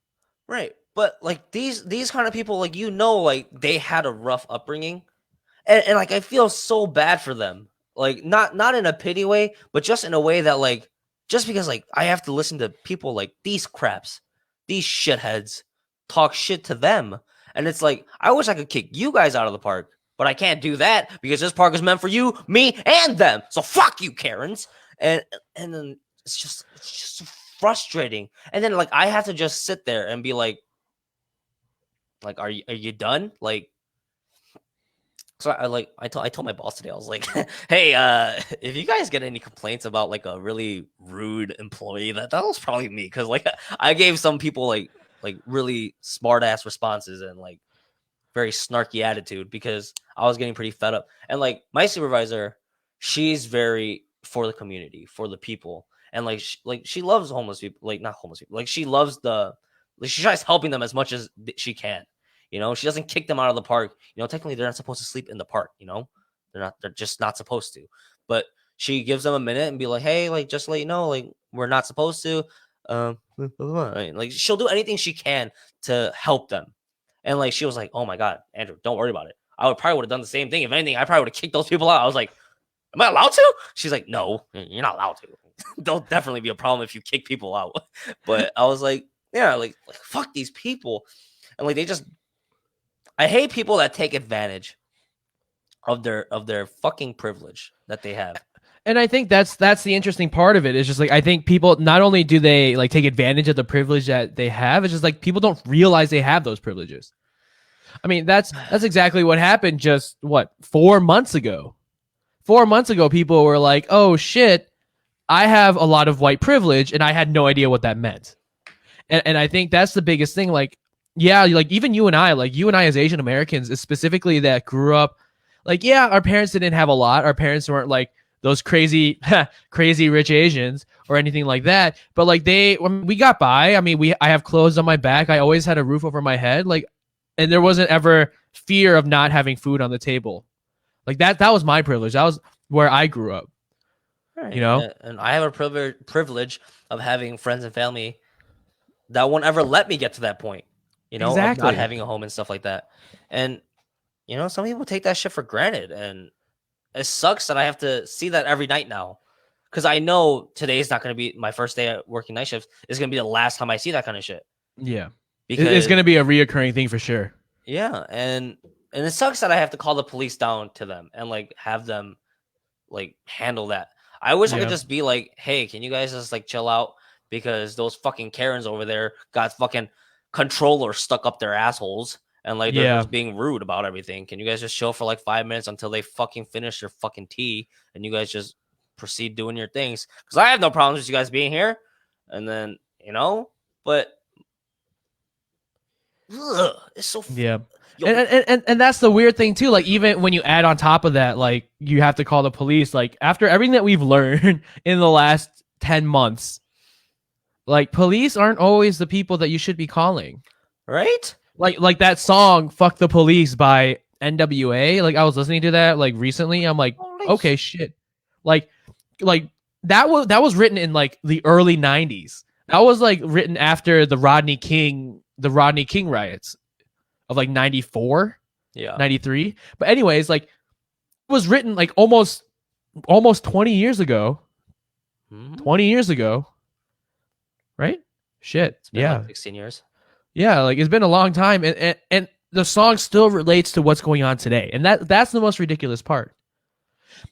Right. But like these kind of people, like, like they had a rough upbringing. And like I feel so bad for them. Like not in a pity way, but just in a way that, like, just because like I have to listen to people like these craps, these shitheads talk shit to them. And it's like, I wish I could kick you guys out of the park, but I can't do that because this park is meant for you, me, and them. So fuck you, Karens. And then it's just so frustrating. And then like I have to just sit there and be like, are you done? Like, so I told my boss today, I was like, hey, if you guys get any complaints about like a really rude employee, that was probably me, because like I gave some people like really smart ass responses and like very snarky attitude because I was getting pretty fed up. And like my supervisor, she's very for the community, for the people, and she loves homeless people, like not homeless people, like she loves she tries helping them as much as she can. She doesn't kick them out of the park. Technically they're not supposed to sleep in the park. They're just not supposed to. But she gives them a minute and be like, hey, like just to let you know, like we're not supposed to. Like she'll do anything she can to help them. And like she was like, oh my God, Andrew, don't worry about it. I probably would have done the same thing. If anything, I probably would have kicked those people out. I was like, am I allowed to? She's like, no, you're not allowed to. There'll definitely be a problem if you kick people out. But I was like, yeah, like fuck these people. And like I hate people that take advantage of their fucking privilege that they have. And I think that's the interesting part of it. Is just like I think people not only do they like take advantage of the privilege that they have, it's just like people don't realize they have those privileges. I mean, that's exactly what happened just 4 months ago. 4 months ago, people were like, "Oh shit, I have a lot of white privilege," and I had no idea what that meant. And I think that's the biggest thing. Like, yeah, like even you and I as Asian Americans, specifically that grew up, like, yeah, our parents didn't have a lot. Our parents weren't like those crazy rich Asians or anything like that. But like we got by. I mean, I have clothes on my back. I always had a roof over my head. Like, and there wasn't ever fear of not having food on the table. Like that was my privilege. That was where I grew up. Right. And I have a privilege of having friends and family that won't ever let me get to that point, Exactly. of not having a home and stuff like that. And, some people take that shit for granted. And it sucks that I have to see that every night now. Because I know today's not going to be my first day at working night shifts. It's going to be the last time I see that kind of shit. Yeah. Because It's going to be a reoccurring thing for sure. Yeah. And it sucks that I have to call the police down to them and like have them like handle that. I wish I could just be like, hey, can you guys just like chill out? Because those fucking Karens over there got fucking controllers stuck up their assholes and like they're just being rude about everything. Can you guys just chill for like 5 minutes until they fucking finish their fucking tea and you guys just proceed doing your things? Because I have no problems with you guys being here. And then, but it's so And that's the weird thing too. Like even when you add on top of that, like you have to call the police. Like after everything that we've learned in the last 10 months, like police aren't always the people that you should be calling, right? Like that song "Fuck the Police" by NWA. Like I was listening to that like recently. I'm like, okay, shit. like that was written in like the early 90s. That was like written after the Rodney King riots of like 94, Yeah. 93. But anyways, like it was written like almost 20 years ago. Mhm. 20 years ago. Right? Shit. It's been Yeah. like 16 years. Yeah, like it's been a long time, and the song still relates to what's going on today, and that's the most ridiculous part.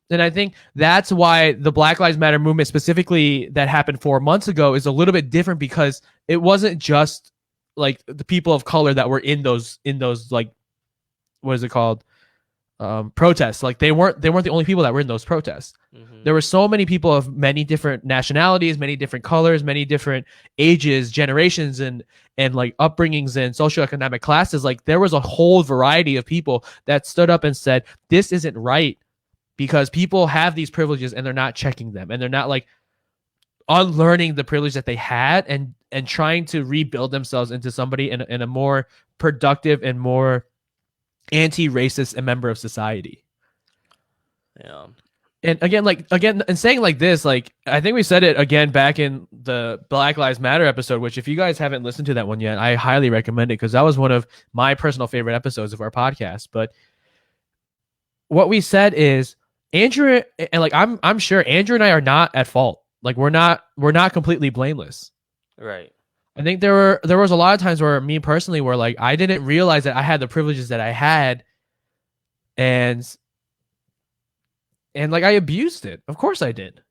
And I think that's why the Black Lives Matter movement, specifically that happened 4 months ago, is a little bit different, because it wasn't just like the people of color that were in those like, what is it called, protests. Like they weren't the only people that were in those protests. Mhm. There were so many people of many different nationalities, many different colors, many different ages, generations, and like upbringings and socioeconomic classes. Like there was a whole variety of people that stood up and said, this isn't right, because people have these privileges and they're not checking them, and they're not like unlearning the privilege that they had and trying to rebuild themselves into somebody in a more productive and more anti-racist and member of society. Yeah. And again, and saying like this, like I think we said it again back in the Black Lives Matter episode, which if you guys haven't listened to that one yet, I highly recommend it, because that was one of my personal favorite episodes of our podcast. But what we said is Andrew, and like I'm sure Andrew and I are not at fault. Like we're not completely blameless. Right. I think there was a lot of times where me personally where like I didn't realize that I had the privileges that I had, and like I abused it. Of course I did.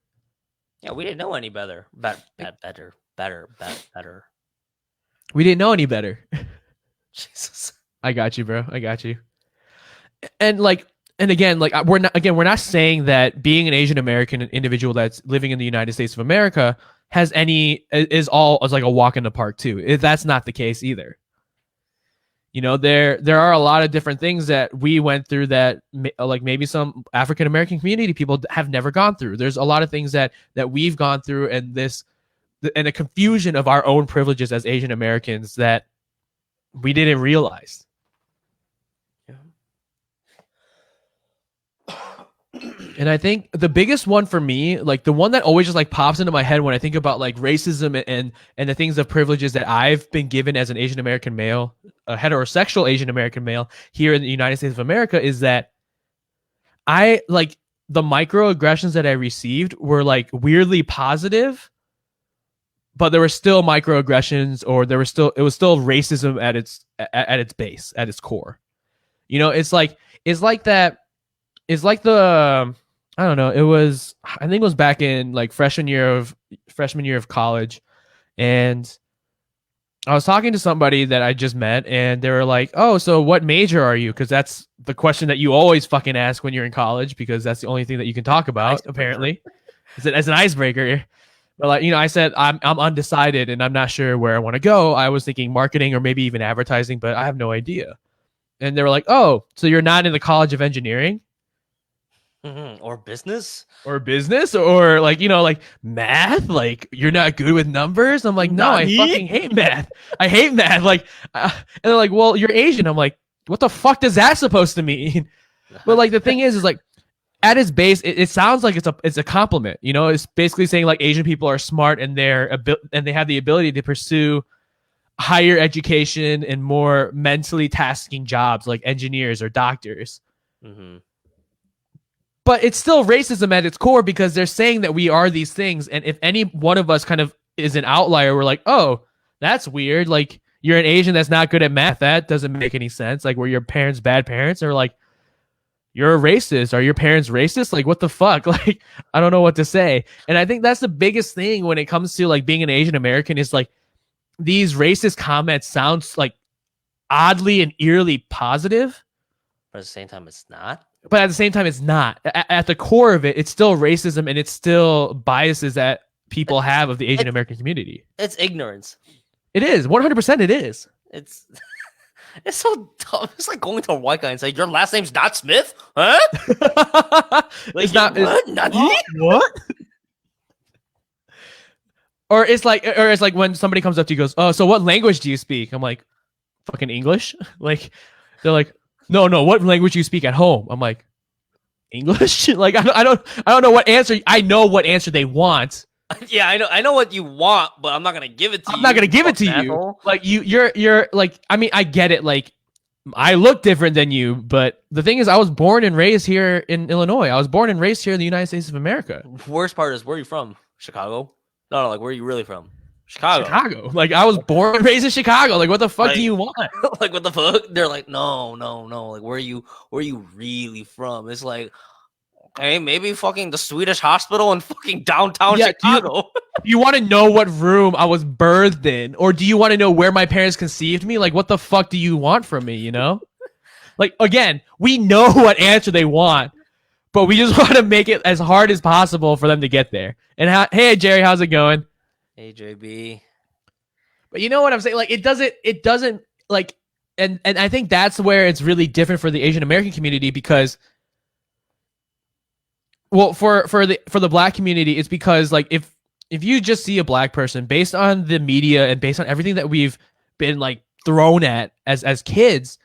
Yeah, we didn't know any better. Better. We didn't know any better. Jesus. I got you, bro. I got you. And like, and again, like we're not saying that being an Asian American individual that's living in the United States of America is like a walk in the park too. That's not the case either. You know, there are a lot of different things that we went through that like maybe some African American community people have never gone through. There's a lot of things that we've gone through, and a confusion of our own privileges as Asian Americans that we didn't realize. And I think the biggest one for me, like the one that always just like pops into my head when I think about like racism and the things of privileges that I've been given as an Asian American male, a heterosexual Asian American male here in the United States of America, is that I like the microaggressions that I received were like weirdly positive, but there were still microaggressions, or it was still racism at its base, at its core. You know, it's like that. It's like the I don't know. I think it was back in like freshman year of college, and I was talking to somebody that I just met, and they were like, "Oh, so what major are you?" Because that's the question that you always fucking ask when you're in college, because that's the only thing that you can talk about apparently, as an icebreaker. But like, you know, I said I'm undecided and I'm not sure where I want to go. I was thinking marketing or maybe even advertising, but I have no idea. And they were like, "Oh, so you're not in the College of Engineering?" Mm-hmm. Or business, or like, you know, like math, like you're not good with numbers. I'm like, no, I fucking hate math. I hate math. Like, and they're like, well, you're Asian. I'm like, what the fuck does that supposed to mean? But like the thing is like at its base, it sounds like it's a compliment. You know, it's basically saying like Asian people are smart and they have the ability to pursue higher education and more mentally tasking jobs like engineers or doctors. Mm-hmm. But it's still racism at its core, because they're saying that we are these things. And if any one of us kind of is an outlier, we're like, oh, that's weird. Like, you're an Asian that's not good at math. That doesn't make any sense. Like, were your parents bad parents? Or like, you're a racist. Are your parents racist? Like, what the fuck? Like, I don't know what to say. And I think that's the biggest thing when it comes to like being an Asian American, is like these racist comments sounds like oddly and eerily positive. But at the same time, it's not. But at the same time, it's not. At the core of it, it's still racism, and it's still biases that people have of the Asian American community. It's ignorance. It is 100%. It is. It's so dumb. It's like going to a white guy and say, "Your last name's not Smith, huh?" Like, It's not. What? Nani? What? Or it's like when somebody comes up to you, goes, "Oh, so what language do you speak?" I'm like, "Fucking English." Like, they're like, No. What language do you speak at home? I'm like, English? Like I don't know what answer. I know what answer they want. Yeah, I know what you want, but I'm not gonna give it to you. I'm not gonna give it to fucking you. asshole. Like you're like, I mean, I get it. Like, I look different than you, but the thing is, I was born and raised here in Illinois. I was born and raised here in the United States of America. Worst part is, where are you from? Chicago? No, like, where are you really from? Chicago. Chicago. Like, I was born and raised in Chicago. Like, what the fuck Like- do you want? Like, what the fuck? They're like, no. Like, where are you really from? It's like, okay, maybe fucking the Swedish hospital in fucking downtown Yeah, Chicago. Do you want to know what room I was birthed in, or do you want to know where my parents conceived me? Like, what the fuck do you want from me? You know? Like, again, we know what answer they want, but we just want to make it as hard as possible for them to get there. And hey, Jerry, how's it going? Hey, JB. But you know what I'm saying? Like, it doesn't like, and I think that's where it's really different for the Asian American community, because, well, for the black community, it's because, like, if you just see a black person based on the media and based on everything that we've been like thrown at as kids,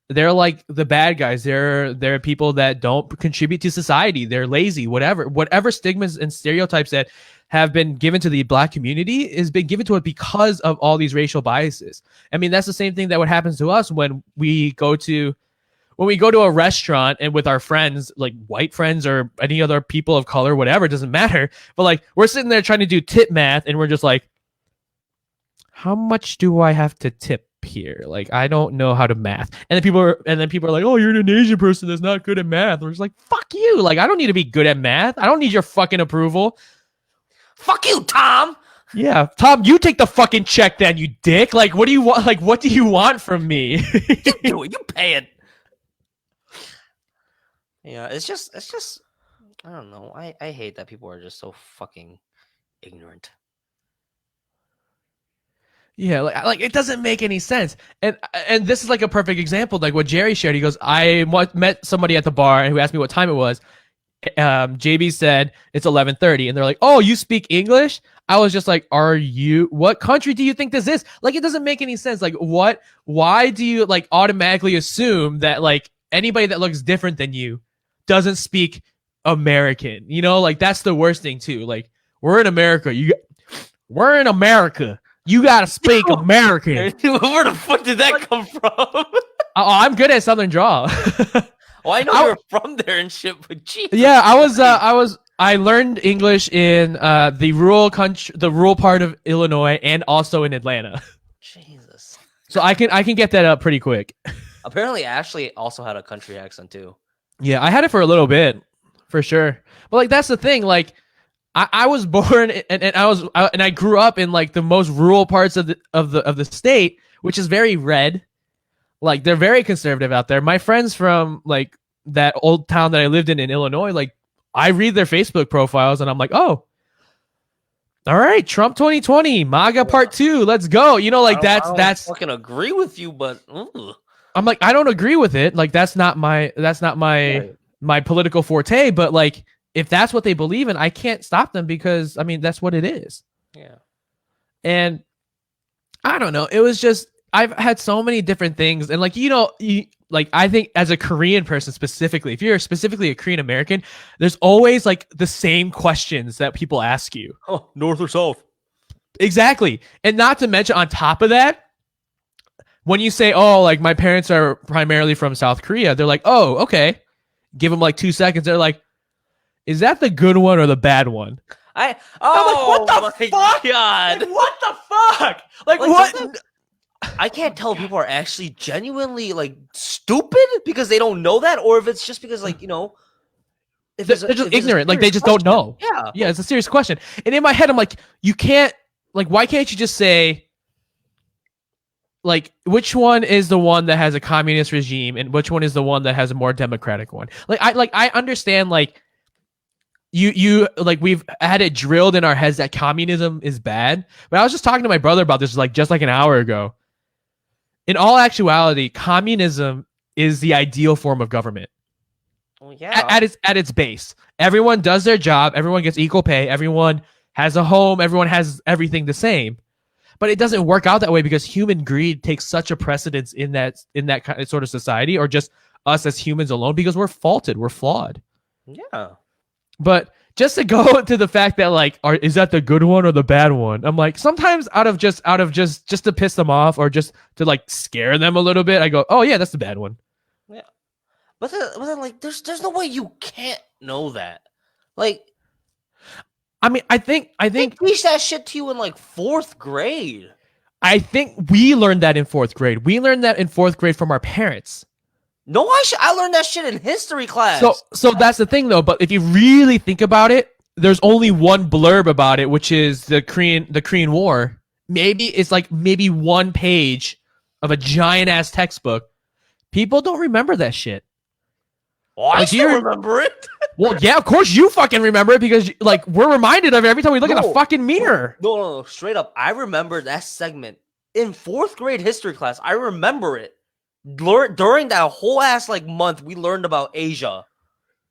they're like the bad guys. They're people that don't contribute to society. They're lazy, whatever stigmas and stereotypes that have been given to the black community is been given to it because of all these racial biases. I mean, that's the same thing that what happens to us when we go to a restaurant and with our friends, like white friends or any other people of color, whatever, it doesn't matter. But like, we're sitting there trying to do tip math and we're just like, how much do I have to tip here? Like, I don't know how to math. And then people are like, oh, you're an Asian person that's not good at math. We're just like, fuck you. Like, I don't need to be good at math. I don't need your fucking approval. Fuck you, Tom. Yeah, Tom, you take the fucking check then, you dick. Like, what do you want? Like, what do you want from me? You do it. You pay it. Yeah, it's just I don't know. I hate that people are just so fucking ignorant. Yeah, like it doesn't make any sense. And this is like a perfect example, like what Jerry shared. He goes, I met somebody at the bar who asked me what time it was. JB said it's 11:30, and they're like, oh, you speak English? I was just like, what country do you think this is? Like, it doesn't make any sense. Like, why do you like automatically assume that like anybody that looks different than you doesn't speak American? You know, like that's the worst thing too. Like, we're in America. We're in America. You gotta speak American. Where the fuck did that come from? Oh, I'm good at Southern drawl. Well, I know you're from there and shit, but Jesus. Yeah, I learned English in the rural part of Illinois, and also in Atlanta. Jesus. So I can get that up pretty quick. Apparently, Ashley also had a country accent too. Yeah, I had it for a little bit, for sure. But like, that's the thing. Like, I was born and I grew up in like the most rural parts of the state, which is very red. Like, they're very conservative out there. My friends from like that old town that I lived in Illinois, like, I read their Facebook profiles and I'm like, oh, all right, Trump 2020, MAGA Part 2, let's go. You know, like I don't that's fucking agree with you, but I'm like, I don't agree with it. Like, that's not my my political forte. But like, if that's what they believe in, I can't stop them, because I mean, that's what it is. Yeah. And I don't know. It was just, I've had so many different things. And like, like, I think as a Korean person specifically, if you're specifically a Korean American, there's always like the same questions that people ask you. Oh, North or South? Exactly. And not to mention, on top of that, when you say, oh, like my parents are primarily from South Korea, they're like, oh, okay. Give them like 2 seconds. They're like, is that the good one or the bad one? What the fuck? God. Like, what the fuck? Like what? I can't tell if people are actually genuinely like stupid because they don't know that, or if it's just because, like, if They're just ignorant. Like, they just don't know. Yeah. Yeah, it's a serious question. And in my head, I'm like, you can't, like, why can't you just say, like, which one is the one that has a communist regime and which one is the one that has a more democratic one? I understand, like, you like, we've had it drilled in our heads that communism is bad. But I was just talking to my brother about this like just like an hour ago. In all actuality, communism is the ideal form of government. Well, yeah. At its base, everyone does their job. Everyone gets equal pay. Everyone has a home. Everyone has everything the same. But it doesn't work out that way because human greed takes such a precedence in that kind of sort of society, or just us as humans alone, because we're faulted. We're flawed. Yeah. But just to go to the fact that like, is that the good one or the bad one? I'm like, sometimes out of just to piss them off or just to like scare them a little bit, I go, oh yeah, that's the bad one. Yeah. But then like there's no way you can't know that. Like I mean, I they think teach that shit to you in like 4th grade. I think we learned that in 4th grade. We learned that in 4th grade from our parents. No, I learned that shit in history class. So that's the thing though. But if you really think about it, there's only one blurb about it, which is the Korean War. Maybe it's like maybe one page of a giant ass textbook. People don't remember that shit. Oh, I Like, still remember it. Well, yeah, of course you fucking remember it because like we're reminded of it every time we look at the fucking mirror. No, straight up. I remember that segment in 4th grade history class. I remember it. During that whole ass like month, we learned about Asia,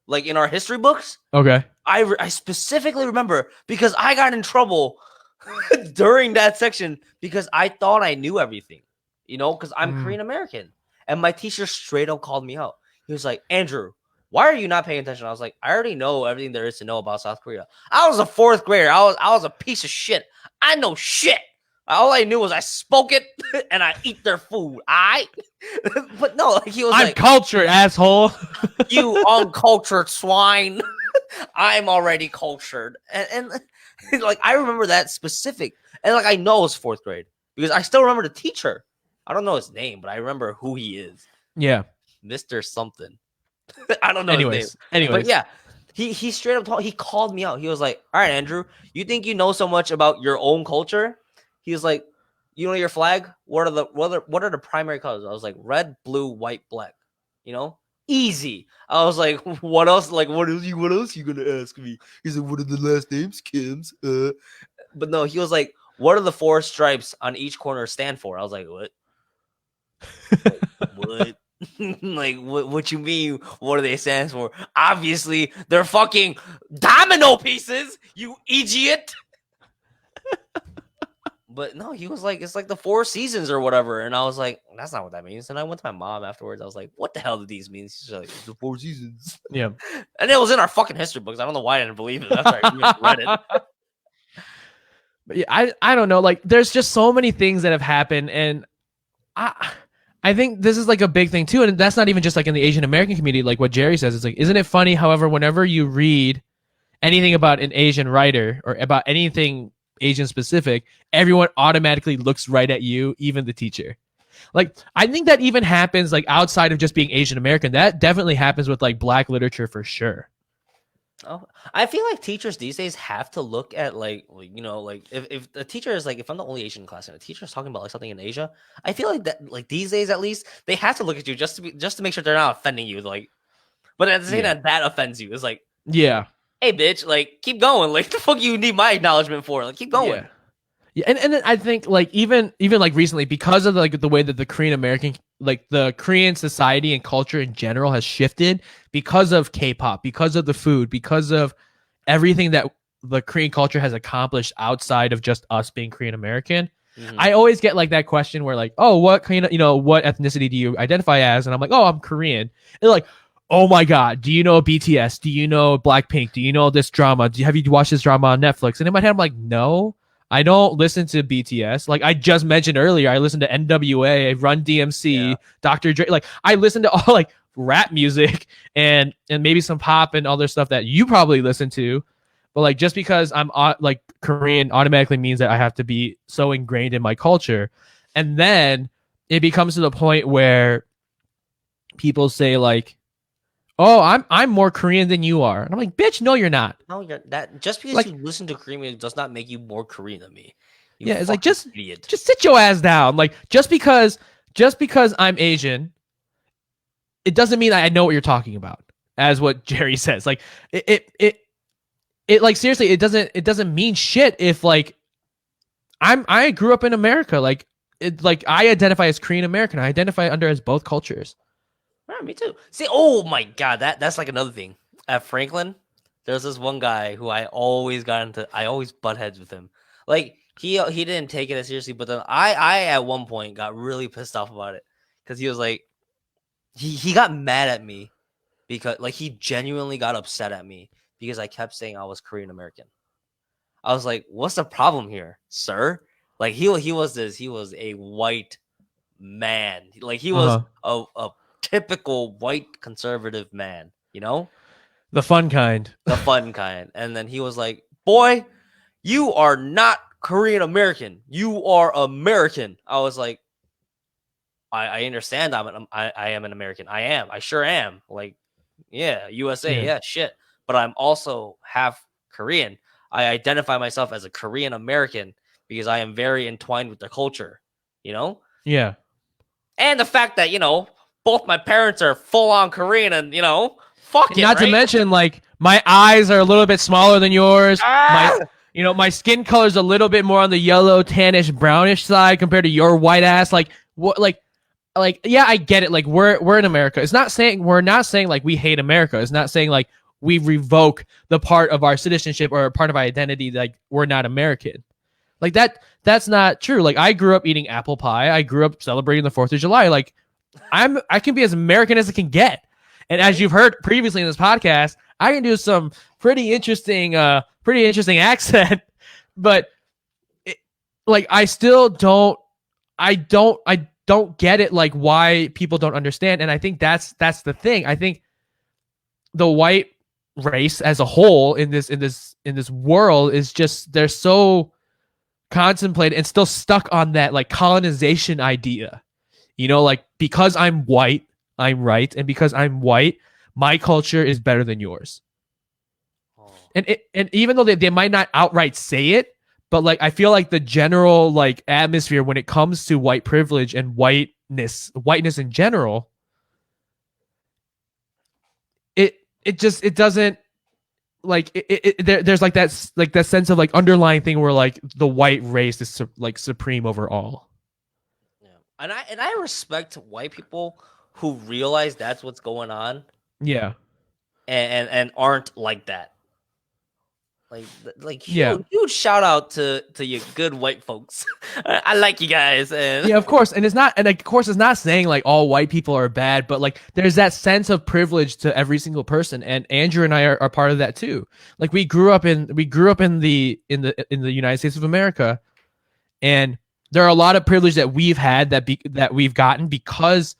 like in our history books. Okay. I specifically remember because I got in trouble during that section because I thought I knew everything, because I'm Korean American, and my teacher straight up called me out. He was like, Andrew, why are you not paying attention? I was like, I already know everything there is to know about South Korea. I was a 4th grader. I was a piece of shit. I know shit. All I knew was I spoke it and I eat their food. But no, like he was I'm like, cultured, asshole. you uncultured swine. I'm already cultured. And like I remember that specific. And like I know it was 4th grade because I still remember the teacher. I don't know his name, but I remember who he is. Yeah. Mr. something. I don't know his name. But yeah, he straight up he called me out. He was like, all right, Andrew, you think you know so much about your own culture? He was like, you know your flag? What are the primary colors? I was like, red, blue, white, black. Easy. I was like, what else? Like, what else you gonna ask me? He's like, what are the last names, Kim's? But no, he was like, what are the 4 stripes on each corner stand for? I was like, what? What? Like, what you mean? What do they stand for? Obviously, they're fucking domino pieces, you idiot. But no, he was like, it's like the 4 seasons or whatever. And I was like, that's not what that means. And I went to my mom afterwards. I was like, what the hell do these mean? She's like, it's the 4 seasons. Yeah. And it was in our fucking history books. I don't know why I didn't believe it after I even read it. But yeah, I don't know. Like, there's just so many things that have happened. And I think this is like a big thing too. And that's not even just like in the Asian American community, like what Jerry says. It's like, isn't it funny? However, whenever you read anything about an Asian writer or about anything Asian specific, everyone automatically looks right at you, even the teacher. Like, I think that even happens like outside of just being Asian American. That definitely happens with like Black literature for sure. Oh, I feel like teachers these days have to look at like if the teacher is like, if I'm the only Asian in class and a teacher is talking about like something in Asia, I feel like that like these days at least they have to look at you just to make sure they're not offending you. Like, but at the same time that offends you. It's like, yeah, hey bitch, like keep going. Like the fuck you need my acknowledgement for? Like keep going. Yeah, and then I think like even like recently, because of like the way that the Korean American, like the Korean society and culture in general has shifted because of K-pop, because of the food, because of everything that the Korean culture has accomplished outside of just us being Korean American. Mm-hmm. I always get like that question where like, oh, what kind of, what ethnicity do you identify as? And I'm like, oh, I'm Korean. And they're like, oh my God, do you know BTS? Do you know Blackpink? Do you know this drama? Have you watched this drama on Netflix? And in my head, I'm like, no. I don't listen to BTS. Like I just mentioned earlier, I listen to NWA, Run DMC, Dr. Dre. Like I listen to all like rap music and maybe some pop and other stuff that you probably listen to. But like just because I'm like Korean automatically means that I have to be so ingrained in my culture. And then it becomes to the point where people say like, oh, I'm more Korean than you are. And I'm like, bitch, no, you're not. No, you're that. Just because like, you listen to Korean music does not make you more Korean than me. Yeah, it's like just sit your ass down. Like just because I'm Asian, it doesn't mean I know what you're talking about. As what Jerry says, like it like seriously, it doesn't mean shit if like I grew up in America. Like I identify as Korean American. I identify under as both cultures. Yeah, me too. See, oh my God, that's like another thing. At Franklin, there's this one guy who I always butt heads with him. Like he didn't take it as seriously, but then I at one point got really pissed off about it because he was like, he got mad at me because like he genuinely got upset at me because I kept saying I was Korean American. I was like, "What's the problem here, sir?" Like he was a white man. Like he was a typical white conservative man, you know? The fun kind. The fun kind. And then he was like, "Boy, you are not Korean American. You are American." I was like, I understand I am an American. I sure am. Like, yeah, USA, yeah, shit. But I'm also half Korean. I identify myself as a Korean American because I am very entwined with the culture, you know? Yeah. And the fact that, both my parents are full on Korean and, fuck it. Not to right? mention, like, my eyes are a little bit smaller than yours. Ah! My skin color is a little bit more on the yellow, tannish, brownish side compared to your white ass. Like, what, yeah, I get it. Like, we're in America. We're not saying like we hate America. It's not saying like we revoke the part of our citizenship or part of our identity like we're not American. Like that's not true. Like I grew up eating apple pie. I grew up celebrating the 4th of July. Like I can be as American as it can get. And as you've heard previously in this podcast, I can do some pretty interesting accent, but like I still don't get it, like why people don't understand. And I think that's the thing. I think the white race as a whole in this world is just, they're so contemplated and still stuck on that like colonization idea. Like because I'm white, I'm right, and because I'm white, my culture is better than yours. Oh. And even though they might not outright say it, but like I feel like the general like atmosphere when it comes to white privilege and whiteness in general, it doesn't like there's like that sense of like underlying thing where like the white race is like supreme over all. Yeah, and I respect white people who realize that's what's going on. Yeah, and aren't like that. Like huge shout out to you good white folks. I like you guys. And yeah, of course. And it's not saying like all white people are bad, but like there's that sense of privilege to every single person. And Andrew and I are part of that too. Like we grew up in the United States of America, and there are a lot of privilege that we've had that we've gotten because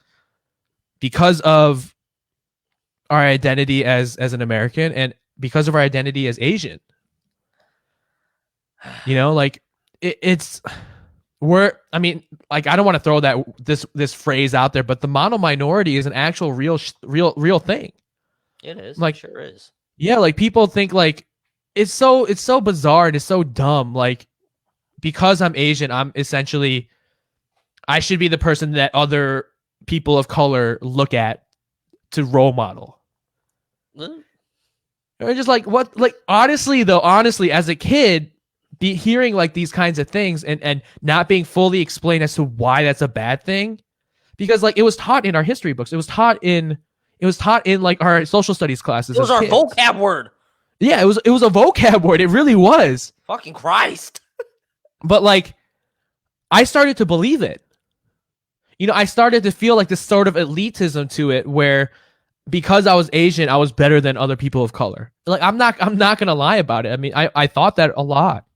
of our identity as an American and because of our identity as Asian. Like I mean, like I don't want to throw this phrase out there, but the mono minority is an actual real thing. It is. Like, it sure is. Yeah, like people think like it's so bizarre and it's so dumb. Like because I'm Asian, I'm essentially I should be the person that other people of color look at to role model. Or just like what, like honestly, as a kid, be hearing like these kinds of things and not being fully explained as to why that's a bad thing, because like it was taught in our history books, it was taught in like our social studies classes. It was our vocab word. Yeah, it was a vocab word. It really was. Fucking Christ. But like, I started to believe it. I started to feel like this sort of elitism to it, where because I was Asian, I was better than other people of color. Like I'm not gonna lie about it. I mean, I thought that a lot.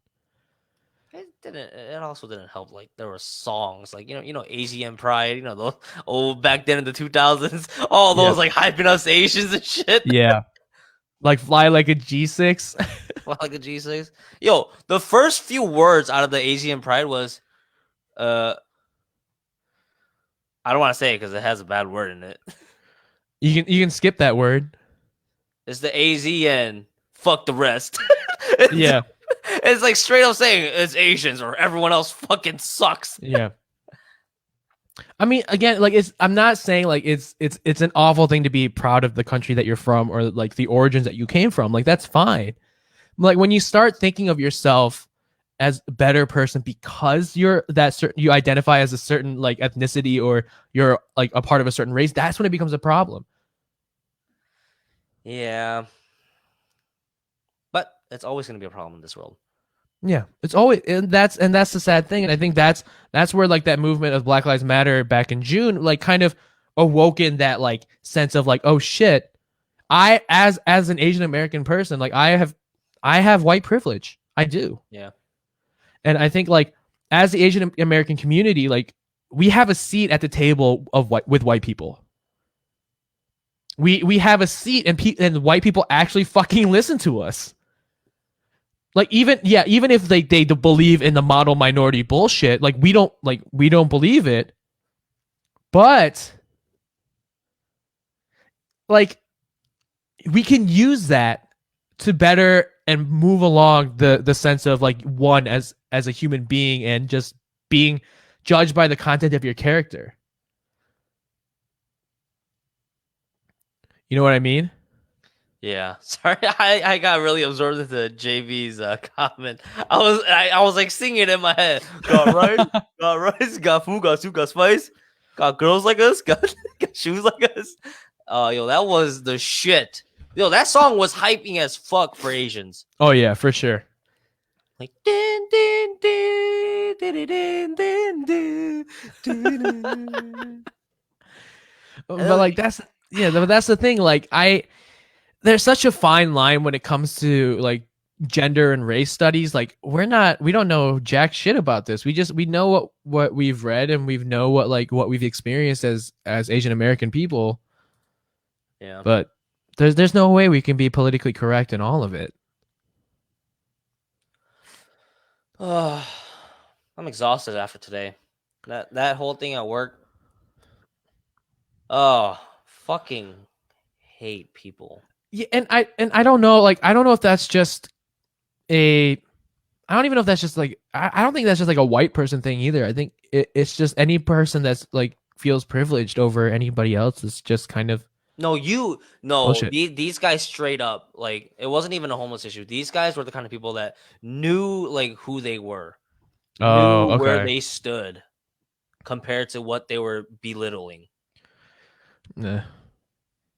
It also didn't help. Like there were songs like Asian Pride. Those old back then in the 2000s. All those like hyping us Asians and shit. Yeah, like fly like a G6. Fly like a G6. Yo, the first few words out of the Asian Pride was, I don't want to say it because it has a bad word in it. You can skip that word. It's the AZN. Fuck the rest. Yeah. It's like straight up saying it's Asians or everyone else fucking sucks. Yeah. I mean, again, like I'm not saying like it's an awful thing to be proud of the country that you're from or like the origins that you came from. Like that's fine. Like when you start thinking of yourself as a better person because you identify as a certain like ethnicity or you're like a part of a certain race, that's when it becomes a problem. Yeah. But it's always going to be a problem in this world. Yeah, it's always, and that's the sad thing. And I think that's where like that movement of Black Lives Matter back in June, like kind of awoken that like sense of like, oh shit, I as an Asian American person, like I have white privilege. I do. Yeah. And I think like as the Asian American community, like we have a seat at the table of with white people. We have a seat, and white people actually fucking listen to us. Like even if they believe in the model minority bullshit, like we don't believe it. But like we can use that to better and move along the sense of like one as a human being and just being judged by the content of your character. You know what I mean? Yeah. Sorry, I got really absorbed into JV's comment. I was like singing it in my head. Got rice, got food, got soup, got spice, got girls like us, got shoes like us. Yo, that was the shit. Yo, that song was hyping as fuck for Asians. Oh yeah, for sure. Like din din din din din din din. But like that's the thing. Like there's such a fine line when it comes to like gender and race studies. Like we don't know jack shit about this. We know what we've read, and we know what we've experienced as Asian American people. Yeah. But there's no way we can be politically correct in all of it. I'm exhausted after today. That whole thing at work. Oh, fucking hate people. Yeah, and I don't know, like I don't know if that's just I don't even know if that's just like I don't think that's just like a white person thing either. I think it's just any person that's like feels privileged over anybody else is just kind of bullshit. These guys straight up, like it wasn't even a homeless issue. These guys were the kind of people that knew like who they were, knew where they stood compared to what they were belittling. Nah.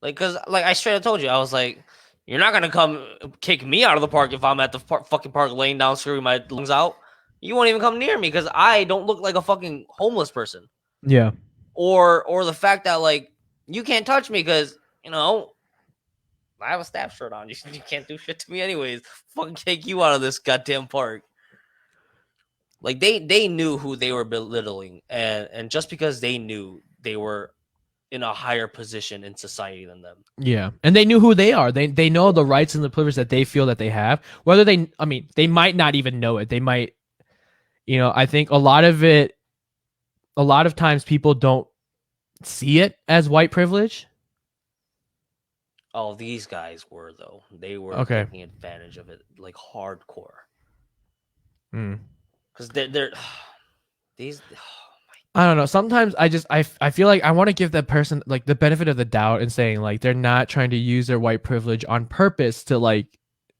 Like, cause like I straight up told you, I was like, you're not gonna come kick me out of the park if I'm at the fucking park laying down screaming my lungs out. You won't even come near me because I don't look like a fucking homeless person. Yeah. Or the fact that like you can't touch me because I have a staff shirt on. You can't do shit to me anyways. Fucking take you out of this goddamn park. Like they knew who they were belittling, and just because they knew, they were in a higher position in society than them. Yeah. And they knew who they are. They know the rights and the privileges that they feel that they have. Whether they might not even know it. They might, I think a lot of times people don't see it as white privilege. Oh, these guys were though. They were taking advantage of it like hardcore. Because they're these. I don't know. Sometimes I feel like I want to give that person like the benefit of the doubt and saying like they're not trying to use their white privilege on purpose to like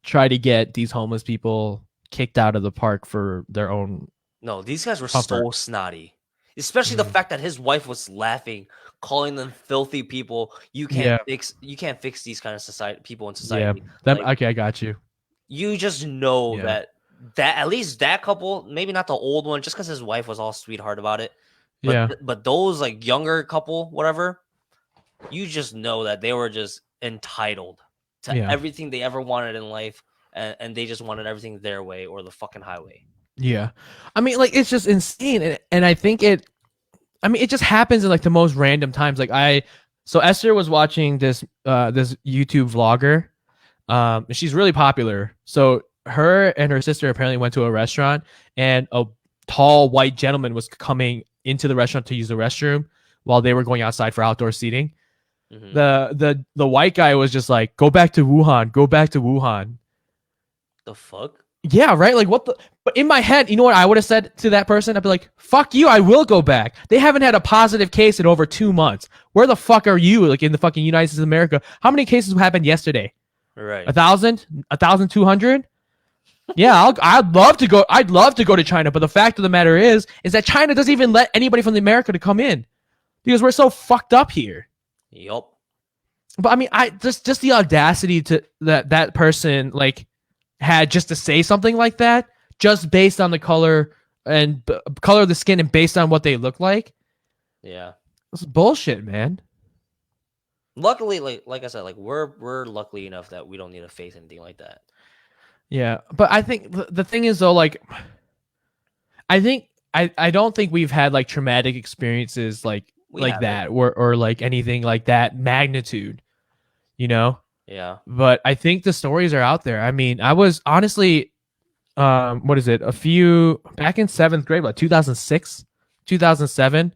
try to get these homeless people kicked out of the park for their own. No, these guys were comfort. so snotty. Especially the fact that his wife was laughing, calling them filthy people. You can't fix these kind of people in society. Yeah. Okay, I got you. You just know that at least that couple, maybe not the old one, just because his wife was all sweetheart about it. But those like younger couple, whatever, you just know that they were just entitled to everything they ever wanted in life, and they just wanted everything their way or the fucking highway. Yeah. I mean, like, it's just insane. And I think it just happens in like the most random times. Like so Esther was watching this YouTube vlogger. She's really popular. So her and her sister apparently went to a restaurant, and a tall white gentleman was coming into the restaurant to use the restroom while they were going outside for outdoor seating. The white guy was just like, go back to Wuhan. The fuck? Yeah, right? Like, what the... But in my head, you know what I would have said to that person? I'd be like, fuck you, I will go back. They haven't had a positive case in over 2 months. Where the fuck are you, like, in the fucking United States of America? How many cases happened yesterday? Right. 1,000? 1,200? Yeah, I'd love to go to China, but the fact of the matter is that China doesn't even let anybody from America to come in because we're so fucked up here. Yup. But I mean, just the audacity to that person like had just to say something like that, just based on the color of the skin and based on what they look like. Yeah, this is bullshit, man. Luckily, like I said, like we're lucky enough that we don't need to face anything like that. Yeah, but I think the thing is though, like, I think I don't think we've had like traumatic experiences We like haven't. that or like anything like that magnitude, you know. Yeah. But I think the stories are out there. I mean, I was honestly, what is it? A few back in seventh grade, like 2006, 2007.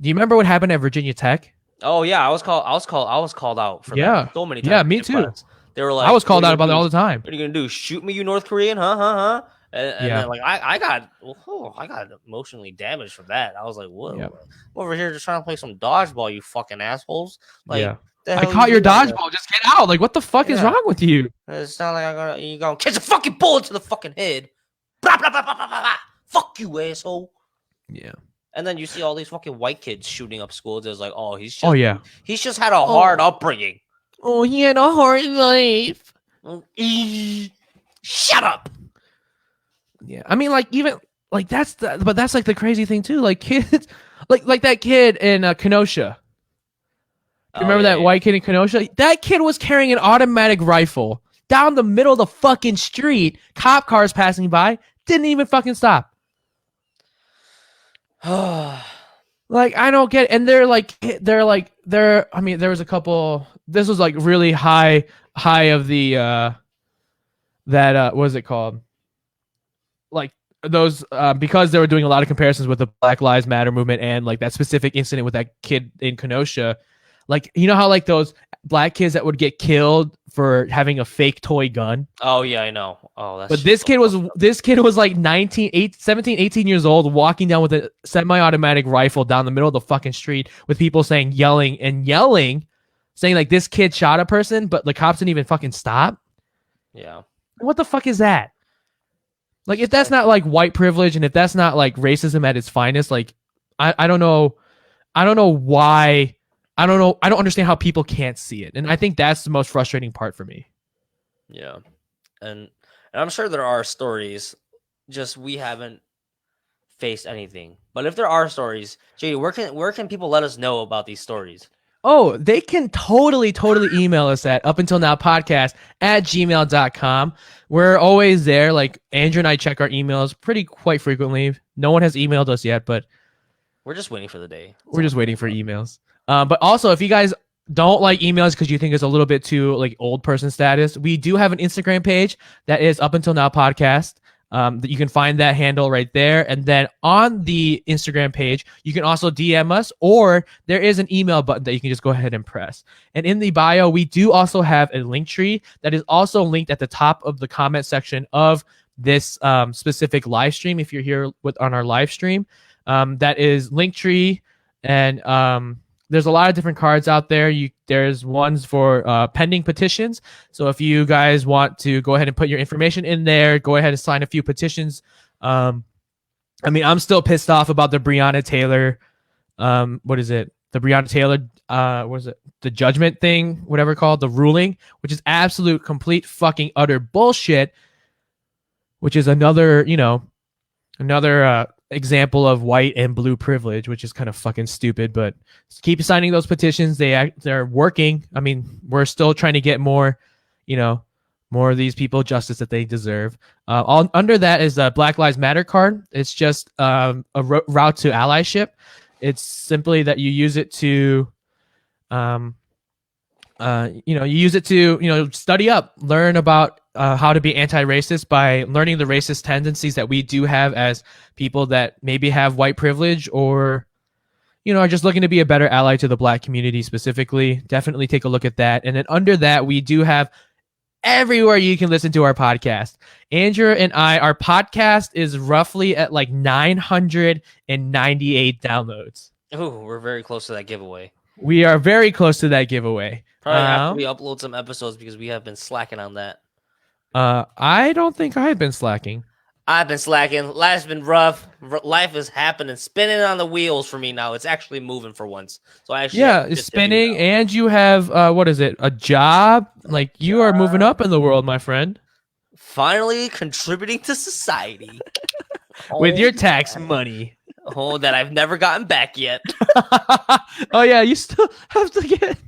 Do you remember what happened at Virginia Tech? Oh yeah, I was called out for Yeah. that so many Yeah, times. me in too. class. They were like, I was called "What are out you about it gonna all do? the time. What are you gonna do? Shoot me, you North Korean? Huh? And Yeah. then like I got emotionally damaged from that. I was like, whoa, Yeah. I'm over here just trying to play some dodgeball, you fucking assholes. Like, Yeah. the I hell caught you your doing over there? dodgeball. Just get out. Like, what the fuck is Yeah. wrong with you? It's not like you gonna catch a fucking bullet to the fucking head. Blah, blah, blah, blah, blah, blah, blah. Fuck you, asshole. Yeah. And then you see all these fucking white kids shooting up schools. It's like, oh, he's just he's just had a Oh. hard upbringing. Oh, he had a hard life. Shut up. Yeah. I mean, like, even like that's like the crazy thing too. Like kids, like that kid in Kenosha. Do you remember that white kid in Kenosha? That kid was carrying an automatic rifle down the middle of the fucking street. Cop cars passing by, didn't even fucking stop. Like, I don't get it. And they're I mean, there was a couple, this was like really high of the what was it called? Like those because they were doing a lot of comparisons with the Black Lives Matter movement and like that specific incident with that kid in Kenosha. Like, you know how like those black kids that would get killed for having a fake toy gun? Oh yeah, I know. Oh, that's But this kid was like 17, 18 years old, walking down with a semi-automatic rifle down the middle of the fucking street with people yelling, saying like this kid shot a person, but the cops didn't even fucking stop. Yeah. What the fuck is that? Like, if that's not like white privilege and if that's not like racism at its finest, like I don't know why. I don't understand how people can't see it. And I think that's the most frustrating part for me. Yeah. And I'm sure there are stories, just we haven't faced anything. But if there are stories, JD, where can people let us know about these stories? Oh, they can totally email us at upuntilnowpodcast@gmail.com. We're always there. Like, Andrew and I check our emails quite frequently. No one has emailed us yet, but we're just waiting for the day. We're just waiting for emails. But also, if you guys don't like emails because you think it's a little bit too like old person status, we do have an Instagram page that is Up Until Now Podcast. That you can find that handle right there. And then on the Instagram page, you can also DM us, or there is an email button that you can just go ahead and press. And in the bio, we do also have a link tree that is also linked at the top of the comment section of this specific live stream. If you're here on our live stream, that is Linktree, and there's a lot of different cards out there. There's ones for pending petitions. So if you guys want to go ahead and put your information in there, go ahead and sign a few petitions. I mean, I'm still pissed off about the Breonna Taylor. What is it? The Breonna Taylor. What is it? The judgment thing, whatever called, the ruling, which is absolute, complete, fucking, utter bullshit. Which is another example of white and blue privilege, which is kind of fucking stupid. But keep signing those petitions. They're working. I mean, we're still trying to get more of these people justice that they deserve. Under that is a Black Lives Matter card. It's just a route to allyship. It's simply that you use it to study up, learn about how to be anti-racist by learning the racist tendencies that we do have as people that maybe have white privilege or, are just looking to be a better ally to the Black community specifically. Definitely take a look at that. And then under that, we do have everywhere you can listen to our podcast. Andrew and our podcast is roughly at like 998 downloads. Oh, we're very close to that giveaway. We are very close to that giveaway. Probably after we upload some episodes because we have been slacking on that. I don't think I've been slacking. I've been slacking. Life's been rough. Life is happening, spinning on the wheels for me now. It's actually moving for once. So it's spinning, and you have a job? Like, you are moving up in the world, my friend. Finally contributing to society with your tax money. Oh, that I've never gotten back yet. Oh yeah, you still have to get.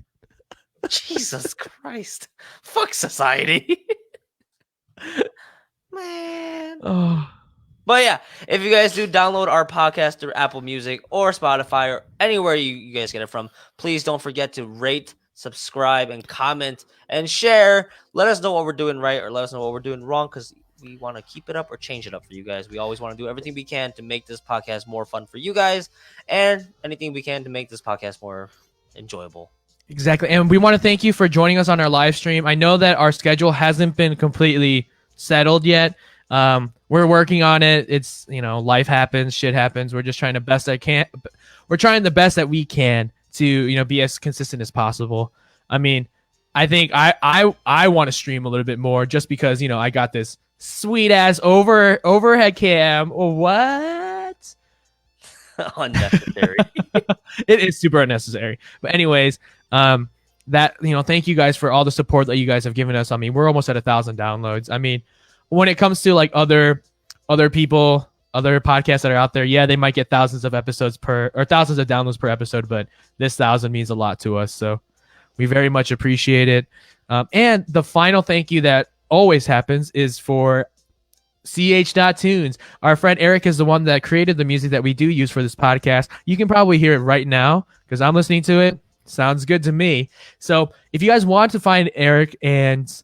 Jesus Christ. Fuck society. Man. Oh, But yeah, if you guys do download our podcast through Apple Music or Spotify or anywhere you guys get it from, please don't forget to rate, subscribe, and comment and share. Let us know what we're doing right or let us know what we're doing wrong, because we want to keep it up or change it up for you guys. We always want to do everything we can to make this podcast more fun for you guys, and anything we can to make this podcast more enjoyable. exactly. And we want to thank you for joining us on our live stream. I know that our schedule hasn't been completely settled yet. We're working on it. It's, life happens, shit happens. We're just trying the best we're trying the best that we can to, be as consistent as possible. I mean, I think I want to stream a little bit more just because, I got this sweet ass overhead cam. What? Unnecessary. It is super unnecessary. But anyways, thank you guys for all the support that you guys have given us. I mean, we're almost at 1,000 downloads. I mean, when it comes to like other people, other podcasts that are out there, yeah, they might get thousands of downloads per episode, but this 1,000 means a lot to us. So we very much appreciate it. And the final thank you that always happens is for ch.tunes. Our friend Eric is the one that created the music that we do use for this podcast. You can probably hear it right now because I'm listening to it. Sounds good to me. So if you guys want to find Eric and,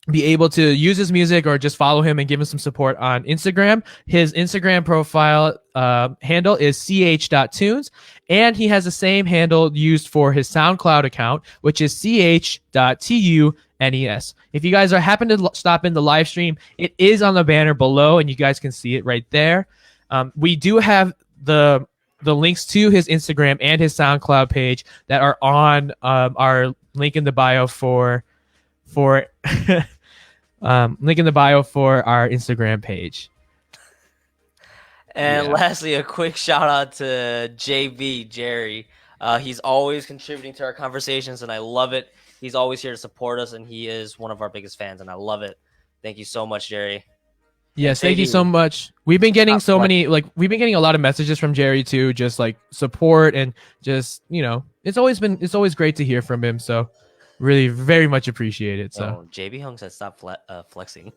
be able to use his music or just follow him and give him some support on Instagram, his Instagram profile handle is ch.tunes, and he has the same handle used for his SoundCloud account, which is ch.tunes. If you guys happen to stop in the live stream, it is on the banner below, and you guys can see it right there. We do have the links to his Instagram and his SoundCloud page that are on our link in the bio for link in the bio for our Instagram page. And lastly, a quick shout out to JB Jerry. He's always contributing to our conversations, and I love it. He's always here to support us, and he is one of our biggest fans, and I love it. Thank you so much, Jerry. Yes, thank you so much. We've been getting we've been getting a lot of messages from Jerry too, just like support and just, it's always great to hear from him. So really very much appreciate it. So JB Hung said stop flexing.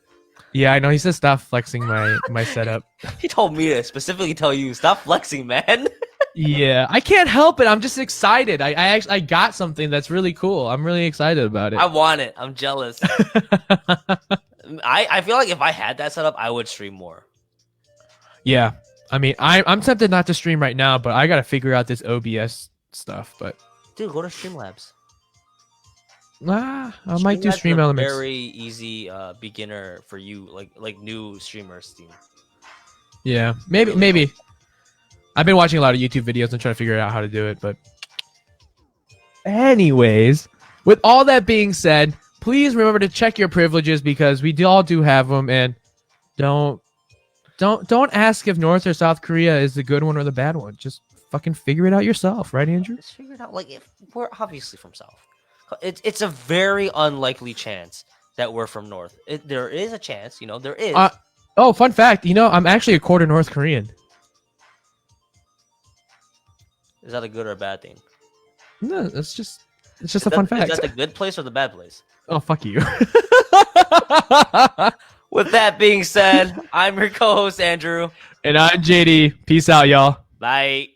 Yeah, I know. He says stop flexing my setup. He told me to specifically tell you stop flexing, man. Yeah, I can't help it. I'm just excited. I got something that's really cool. I'm really excited about it. I want it. I'm jealous. I feel like if I had that set up, I would stream more. Yeah, I mean, I'm tempted not to stream right now, but I gotta figure out this OBS stuff. But dude, go to Streamlabs. I might do Stream Elements. Very easy beginner for you, like new streamers. Steam. Yeah, maybe. I've been watching a lot of YouTube videos and trying to figure out how to do it. But anyways, with all that being said, please remember to check your privileges because we all do have them, and don't ask if North or South Korea is the good one or the bad one. Just fucking figure it out yourself, right, Andrew? Just figure it out. Like, if we're obviously from South. It's a very unlikely chance that we're from North. There is a chance, there is. Oh, fun fact, I'm actually a quarter North Korean. Is that a good or a bad thing? No, it's just a fun fact. Is that the good place or the bad place? Oh, fuck you. With that being said, I'm your co-host, Andrew. And I'm JD. Peace out, y'all. Bye.